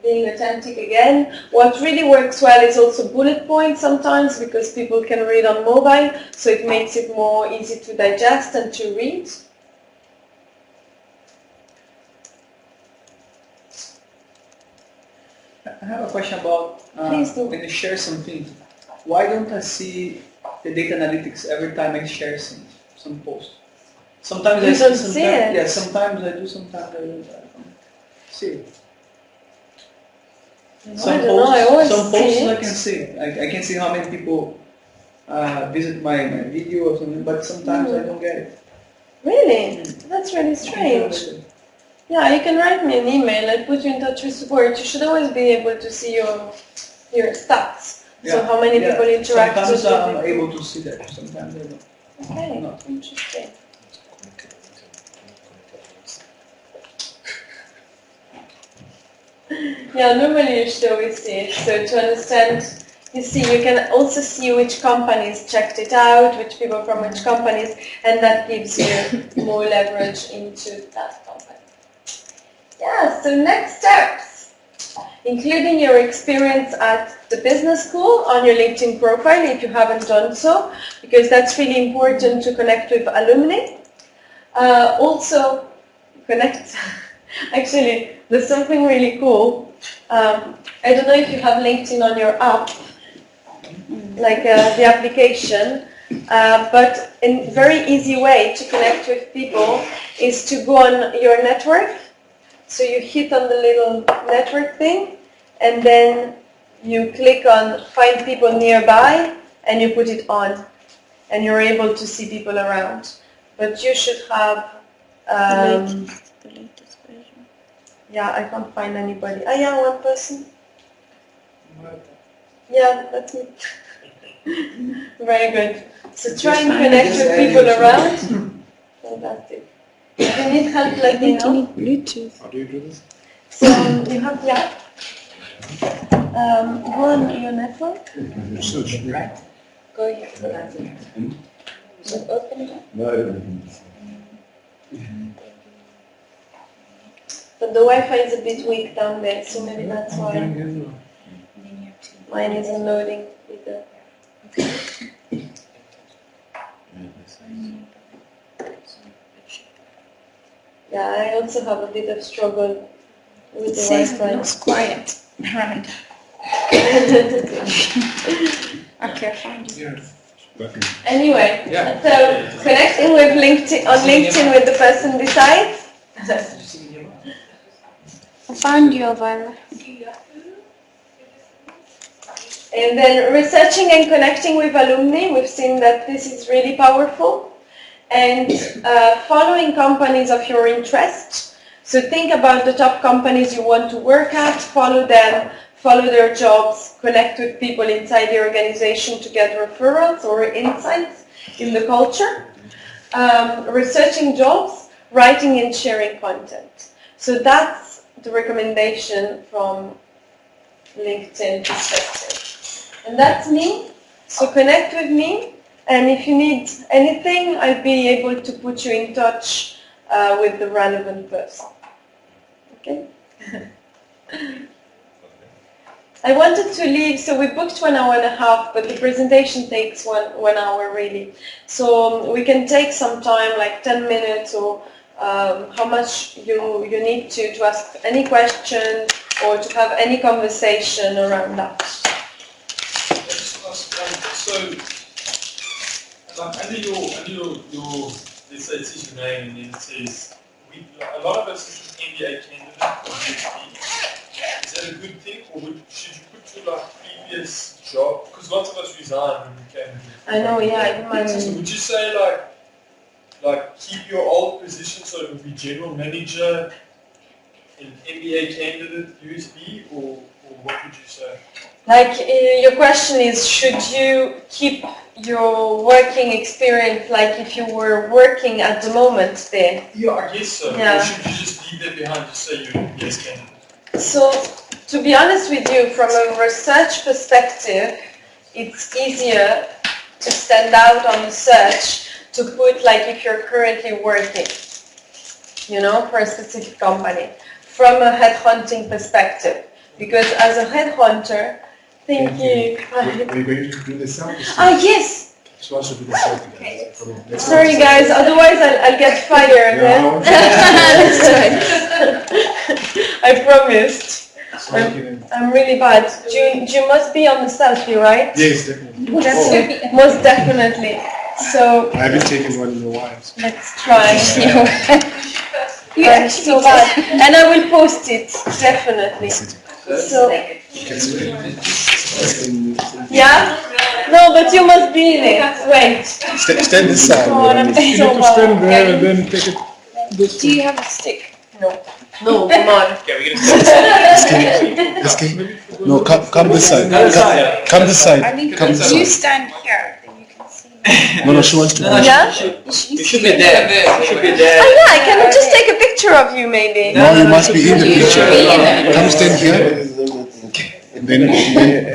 Being authentic again. What really works well is also bullet points sometimes, because people can read on mobile, so it makes it more easy to digest and to read. I have a question about Please do. when you share something. Why don't I see the data analytics every time I share some post? Sometimes You I don't see, see it? Yeah, sometimes I do, sometimes I don't see it. I don't know, I always some see posts it. I can see. I can see how many people visit my video or something, but sometimes I don't get it. Really? That's really strange. Yeah, you can write me an email and put you in touch with support. You should always be able to see your stats. So how many people interact with Sometimes I'm you. able to see that, sometimes I don't. Okay, No. interesting. Yeah, normally you should always see it. So to understand, you can also see which companies checked it out, which people from which companies, and that gives you more leverage into that company. Yeah, so next steps. Including your experience at the business school on your LinkedIn profile if you haven't done so, because that's really important to connect with alumni. Also, connect. Actually, there's something really cool. I don't know if you have LinkedIn on your app, like the application, but a very easy way to connect with people is to go on your network. So you hit on the little network thing, and then you click on find people nearby, and you put it on, and you're able to see people around. But you should have... the latest version. yeah, I can't find anybody. Ah, yeah, one person. Yeah, that's me. Very good. So try and connect with people around. Fantastic. If you need help, let me know. need Bluetooth. How do you do this? So you have the app. Go on your network. Search. Right. Go here. So open it up. No, everything. But the Wi-Fi is a bit weak down there, so maybe that's why mine isn't loading either. Yeah, I also have a bit of struggle with the Says it Wi-Fi. looks quiet around. Okay, I found you. Anyway, Yeah. so connecting with LinkedIn on LinkedIn with the person beside. I found you, Elvira. And then researching and connecting with alumni, we've seen that this is really powerful. And following companies of your interest. So think about the top companies you want to work at, follow them, follow their jobs, connect with people inside the organization to get referrals or insights in the culture. Researching jobs, writing and sharing content. So that's the recommendation from LinkedIn perspective. And that's me. So connect with me. And if you need anything, I'll be able to put you in touch with the relevant person. Okay? I wanted to leave, so we booked 1 hour and a half, but the presentation takes one hour really. So we can take some time, like 10 minutes or how much you need to ask any question or to have any conversation around that. So, like under your let's say it says your name and then it says a lot of us is an MBA candidate or PhD. Is that a good thing, or should you put your like previous job? Because because lots of us resigned when we came. I know, yeah. So would you say like keep your old position, so it would be general manager, an MBA candidate, USB, or what would you say? Like, your question is, should you keep your working experience like if you were working at the moment there? Yeah, I guess so. Yeah. Or should you just leave that behind, just say you're an MBA candidate? So, to be honest with you, from a research perspective, it's easier to stand out on the search to put like if you're currently working, you know, for a specific company, from a headhunting perspective. Because as a headhunter, thank you. We're going to do the sound. Ah, yes! She wants to do the sound together. Sorry guys, otherwise I'll get fired. No. I promised. I'm really bad. You must be on the selfie, right? Yes, definitely. Most definitely. So I haven't taken one in a while. So. let's try. You I'm actually so bad. And I will post it, definitely. So, yeah? No, but you must be in it. Wait. Stand this side. Oh, I'm so stand bad. there and then take it. Do you have a stick? No. No, come on. Escape. No, come this side. Come this side. I think Come this you side. stand here, then you can see me. No, she wants to. Yeah? You should be there. You should be Oh there. yeah, I can just take a picture of you maybe. No, you must be in the picture. Come stand here. And then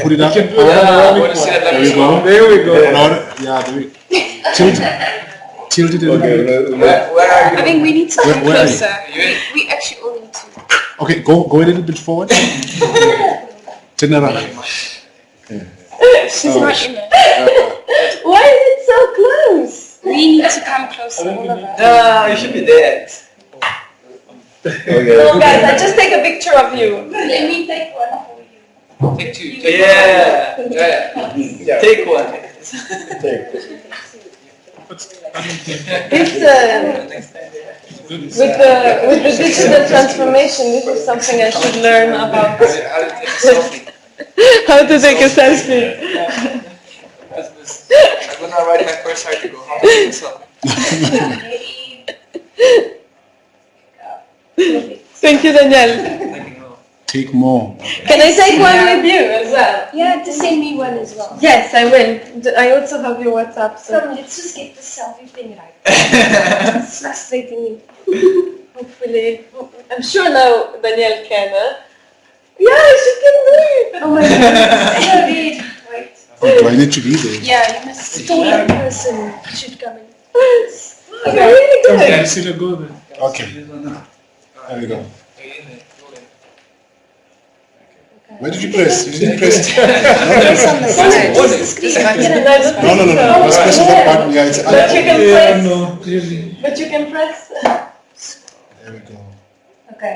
put it up. Yeah, I want to see that. There we go. There we go. Yeah, there we go. Tilt it a little bit. Where are you? I think we need to come Where are you? closer. We actually all need to. Okay, go a little bit forward. Turn around. She's not in it. Why is it so close? We need to come closer, all of us. No, you should be there. No guys, I just take a picture of you. Let me take one for you. Take two. Yeah. Take one. With the digital transformation, this is something I should learn about. How to take a selfie. I'm gonna write my first article. How to take a selfie. Thank you, Daniel. Take more. Can I take one with you as well? You have to send me one as well. Yes, I will. I also have your WhatsApp. So Come, let's just get the selfie thing right. it's frustrating me. Hopefully, I'm sure now Danielle can. Yeah, she can do it. Oh my God. Wait. Do I need to be there? Yeah, you must The taller person should come in. You're really good. See the go then. Okay. There we go. Where did you press? You didn't press it. No, no, no, no. I was pressing that button, guys. But you can press. No, really. But you can press. There we go. Okay.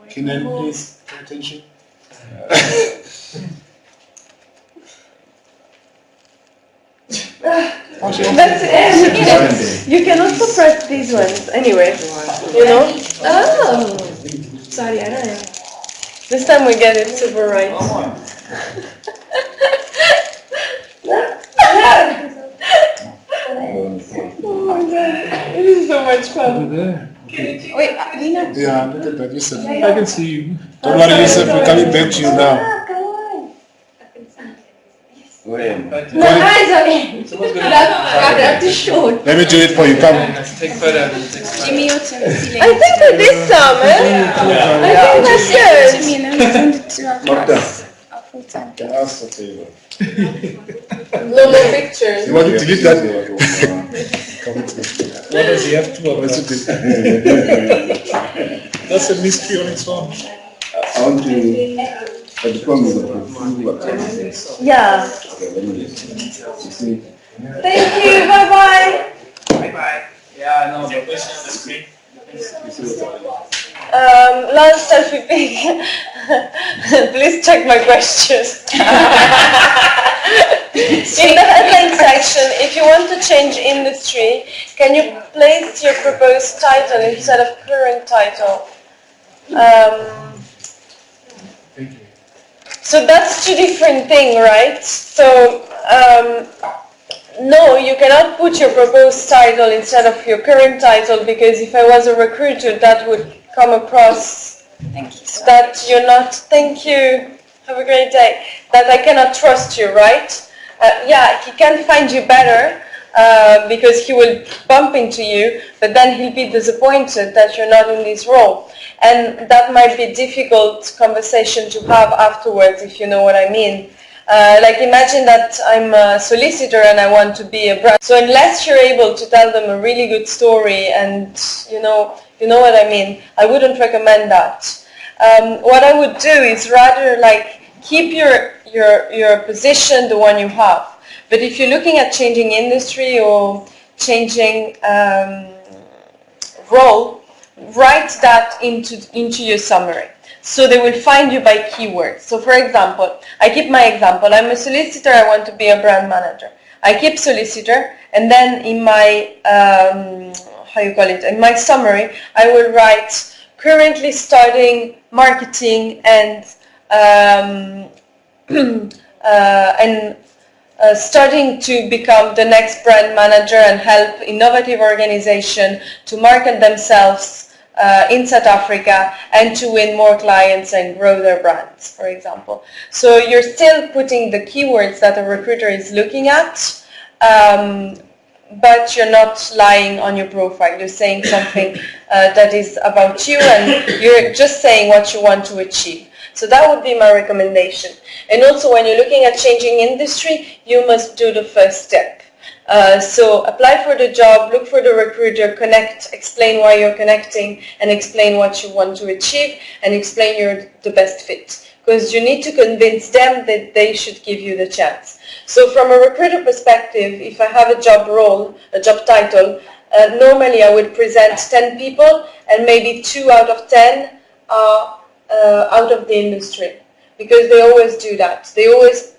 Can I please pay attention? That's it. You can also press these ones. Anyway, you know. Oh. Sorry, I don't know. This time we get it super right. Oh my God, it is so much fun. Wait, Lina. Yeah, look at that, Yusuf. I can see you. Don't worry, Yusuf, we're coming back to you now. Come on. My eyes are in. That's too short. Let me do it for you, come. Take photo. Give me your template. I think I did some, eh? I think that's To good. me and then we send it to our class. Our full time. Can ask for favor. No more pictures. You want to delete that? What does he have to arrest it? That's a mystery on its own. I want to. But the problem is that approval at Yeah. Okay, let me you see. Thank you. Bye bye. Bye. Yeah, I know. Your question on the screen. You see what's happening. Last selfie pic. Please check my questions. In the headline section, if you want to change industry, can you place your proposed title instead of current title? Thank you. So that's two different things, right? So no, you cannot put your proposed title instead of your current title, because if I was a recruiter, that would come across Thank you so that you're not, thank you, have a great day, that I cannot trust you, right? Yeah, he can find you better because he will bump into you, but then he'll be disappointed that you're not in this role. And that might be a difficult conversation to have afterwards, if you know what I mean. Like imagine that I'm a solicitor and I want to be a brand. So unless you're able to tell them a really good story and you know what I mean, I wouldn't recommend that. What I would do is rather like keep your position, the one you have. But if you're looking at changing industry or changing role, write that into your summary. So they will find you by keywords. So for example, I keep my example. I'm a solicitor, I want to be a brand manager. I keep solicitor, and then in my, in my summary, I will write currently studying marketing and starting to become the next brand manager and help innovative organization to market themselves in South Africa and to win more clients and grow their brands, for example. So you're still putting the keywords that a recruiter is looking at, but you're not lying on your profile. You're saying something that is about you, and you're just saying what you want to achieve. So that would be my recommendation. And also when you're looking at changing industry, you must do the first step. So apply for the job, look for the recruiter, connect, explain why you're connecting, and explain what you want to achieve, and explain you're the best fit. Because you need to convince them that they should give you the chance. So from a recruiter perspective, if I have a job role, a job title, normally I would present 10 people, and maybe 2 out of 10 are out of the industry. Because they always do that. They always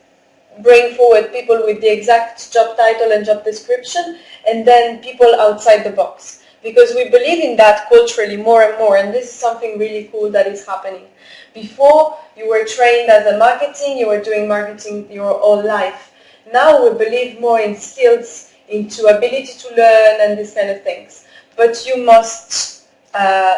bring forward people with the exact job title and job description, and then people outside the box. Because we believe in that culturally more and more, and this is something really cool that is happening. Before, you were trained as a marketing, you were doing marketing your whole life. Now we believe more in skills, into ability to learn and these kind of things. But you must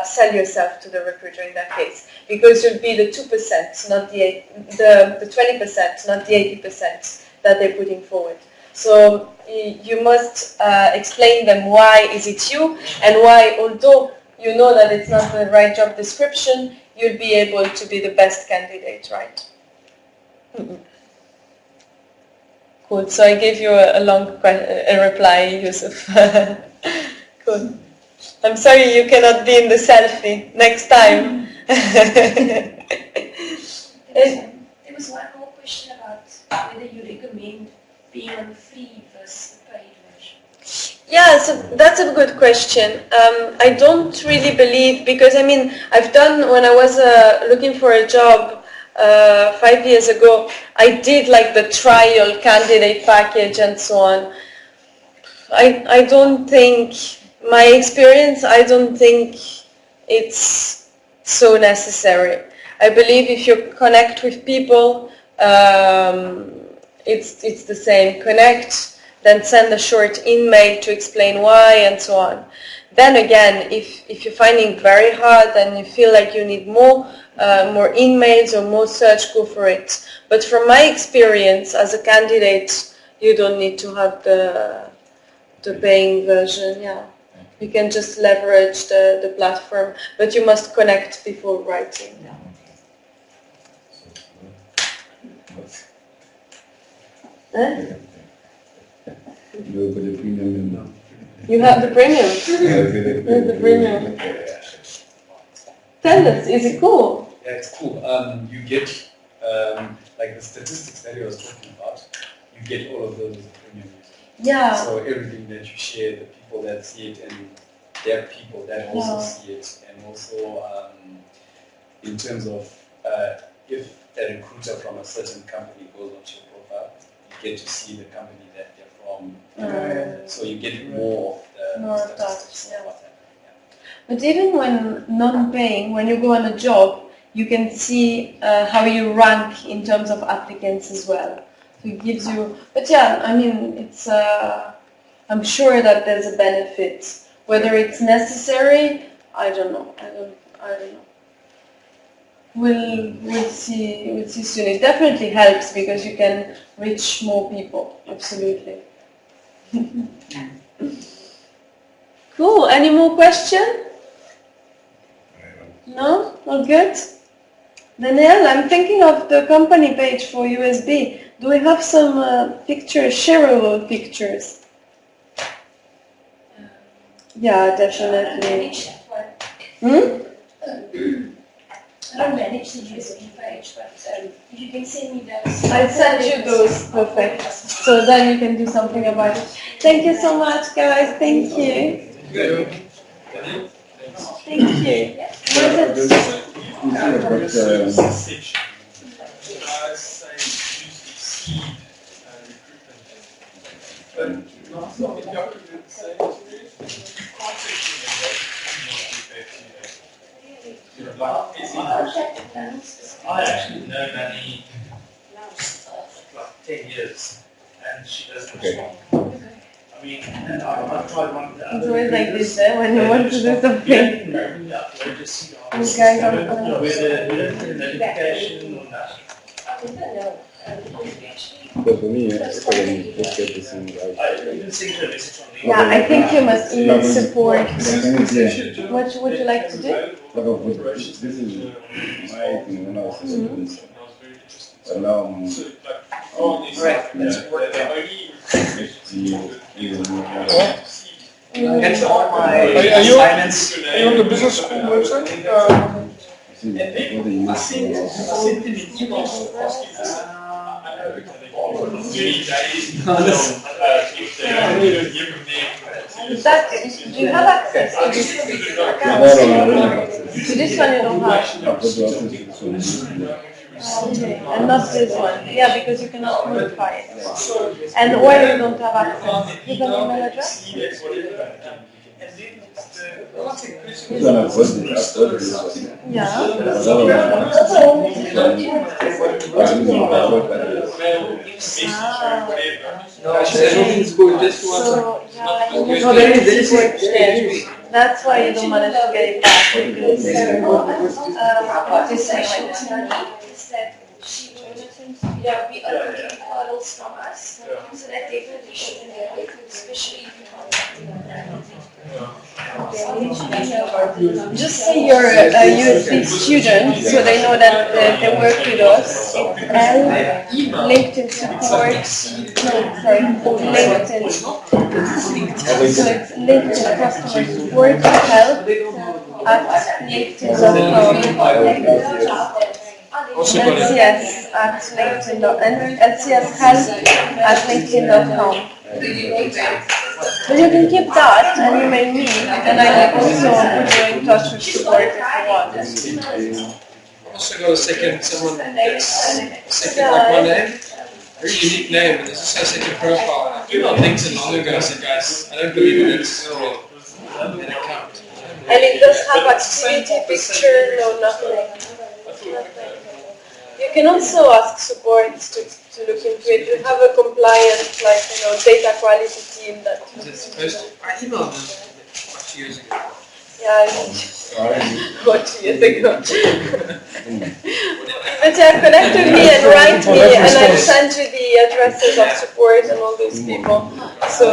sell yourself to the recruiter in that case, because you'll be the 2%, not the 20%, not the 80% that they're putting forward. So you must explain them why is it you, and why, although you know that it's not the right job description, you'll be able to be the best candidate, right? Cool. So I gave you a long reply, Yusuf. Cool. I'm sorry you cannot be in the selfie. Next time. There was one more question about whether you recommend being on the free versus the paid version. Yeah, so that's a good question. I don't really believe, because I mean, I've done, when I was looking for a job 5 years ago, I did like the trial candidate package and so on. I don't think, my experience, I don't think it's so necessary. I believe if you connect with people, it's the same. Connect, then send a short email to explain why and so on. Then again, if you're finding it very hard and you feel like you need more emails or more search, go for it. But from my experience as a candidate, you don't need to have the paying version, yeah. You can just leverage the platform, but you must connect before writing. Yeah. No, for the premium now. You have the premium? You have the premium. Tell us, is it cool? Yeah, it's cool. You get, like the statistics that you was talking about, you get all of those as a premium user. Yeah. So everything that you share, the people that see it, and there are people that also see it, and also in terms of if a recruiter from a certain company goes onto your profile, you get to see the company that they're from. So you get more of the statistics of what's happening. But even when non-paying, when you go on a job, you can see how you rank in terms of applicants as well. So it gives you, but yeah, I mean, it's, I'm sure that there's a benefit. Whether it's necessary, I don't know. I don't know. We'll see soon. It definitely helps because you can reach more people. Absolutely. Cool. Any more questions? No? All good? Danielle, I'm thinking of the company page for USB. Do we have some pictures, shareable pictures? Yeah, definitely. I don't manage the USB page, but if you can send me those. I'll send you those. Perfect. So then you can do something about it. Thank you so much, guys. Thank you. Thank you. I actually know Nanny like 10 years, and she doesn't respond. I mean, and I tried one of the It's other always like recruiters, this, when you want to do something. you guys are with a notification or nothing. But for me, if I can just get this in right. I even sent her a message on Yeah, I think you must email support. Yeah. What would you like to do? This is my thing when I was in school. But now I'm Right. yeah. And all my Are you- assignments. Are you on the business school website? See, what they use I sent an email asking Do you have access to this account? To this one you don't have. Okay, and not this one. Yeah, because you cannot modify it. And why you don't have access? You have an email address? This one I've got this one. Yeah. So, yeah, you need No, there is work there. That's why you don't manage to get it back because this is Is that she will be open to models from us, so that definitely she can get it, especially if you just say you're a USC student so they know that they work with us. It's L, LinkedIn support, no, sorry, LinkedIn. So it's LinkedIn customer support help at LinkedIn.com. LCS at LinkedIn and LCS help at LinkedIn.com. But you can keep that and email me, and I can also put you in touch with support if you want. Also got a someone that's second like my name. Very unique name, but there's also a second profile. I put it on LinkedIn long ago, I said, guys, I don't believe it's an account. And it does have activity picture, no nothing. You can also ask support to look into it. You have a compliant, like, data quality team that. Is it supposed to? I emailed them like 2 years ago. Yeah, 2 years ago. But yeah, connect with me and write me, and I'll send you the addresses of support and all those people. So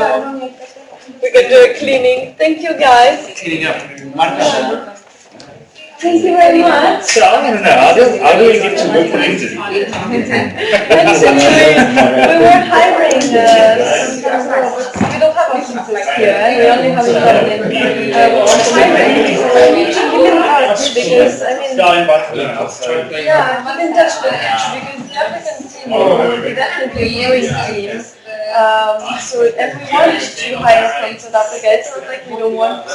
we can do a cleaning. Thank you, guys. Cleaning up. Marcus. Thank you very much. So I want to know, how do we get to work for LinkedIn? Actually, we were hiring we don't have offices here, we only have in Berlin. We were hiring, so we keep in touch because, I mean, yeah, keep in touch with because the African team is definitely a growing team. So if we want to hire from South Africa, it's not like we don't want to.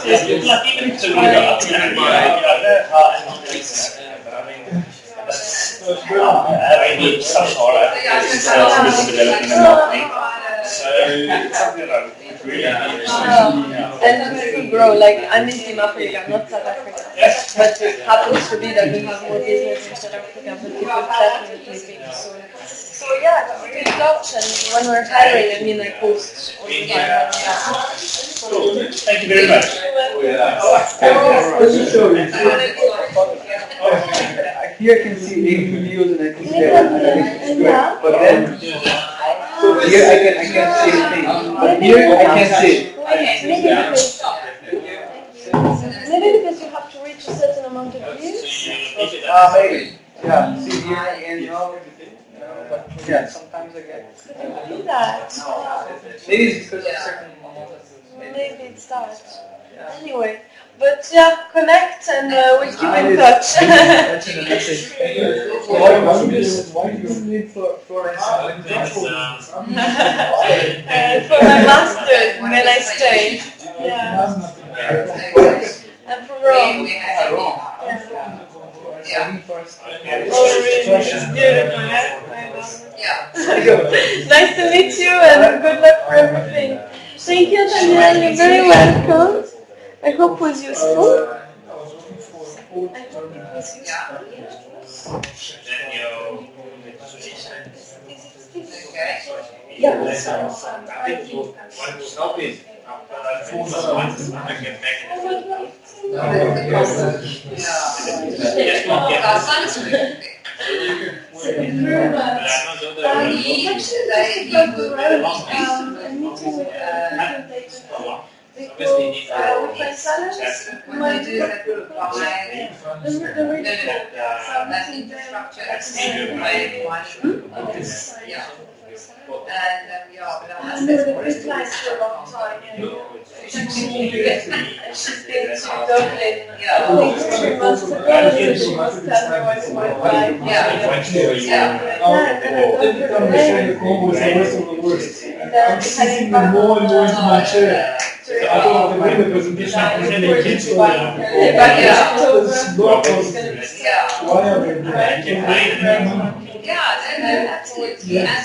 And to grow, like I'm in Team Africa, not South Africa. But it happens to be that we have more business in South Africa, but people definitely think so. So yeah, keep in touch, and when we're hiring, I mean, I post all the time. Thank you very much. Here I can see 8 videos and I can see that. But then, so here I can see anything. But here I can't see it. Maybe because you have to reach a certain amount of views. Maybe. Yeah. See here and now. But yeah, sometimes I get. Do that. Maybe it's because of certain moments. Maybe it's that. Anyway, but yeah, connect and we'll keep in touch. Why do you need Florence? For my master's, when I stayed. Yeah. And from Rome. Yeah. Oh, really? It's beautiful, yeah? Nice to meet you and good luck for everything. Thank you, Daniel. You're very welcome. I hope it was useful. She's been to Dublin, I think 3 months ago, so she must tell me what's my life. And then heading back more and more into my chair. I don't know the way the presentation is going why are we Yeah.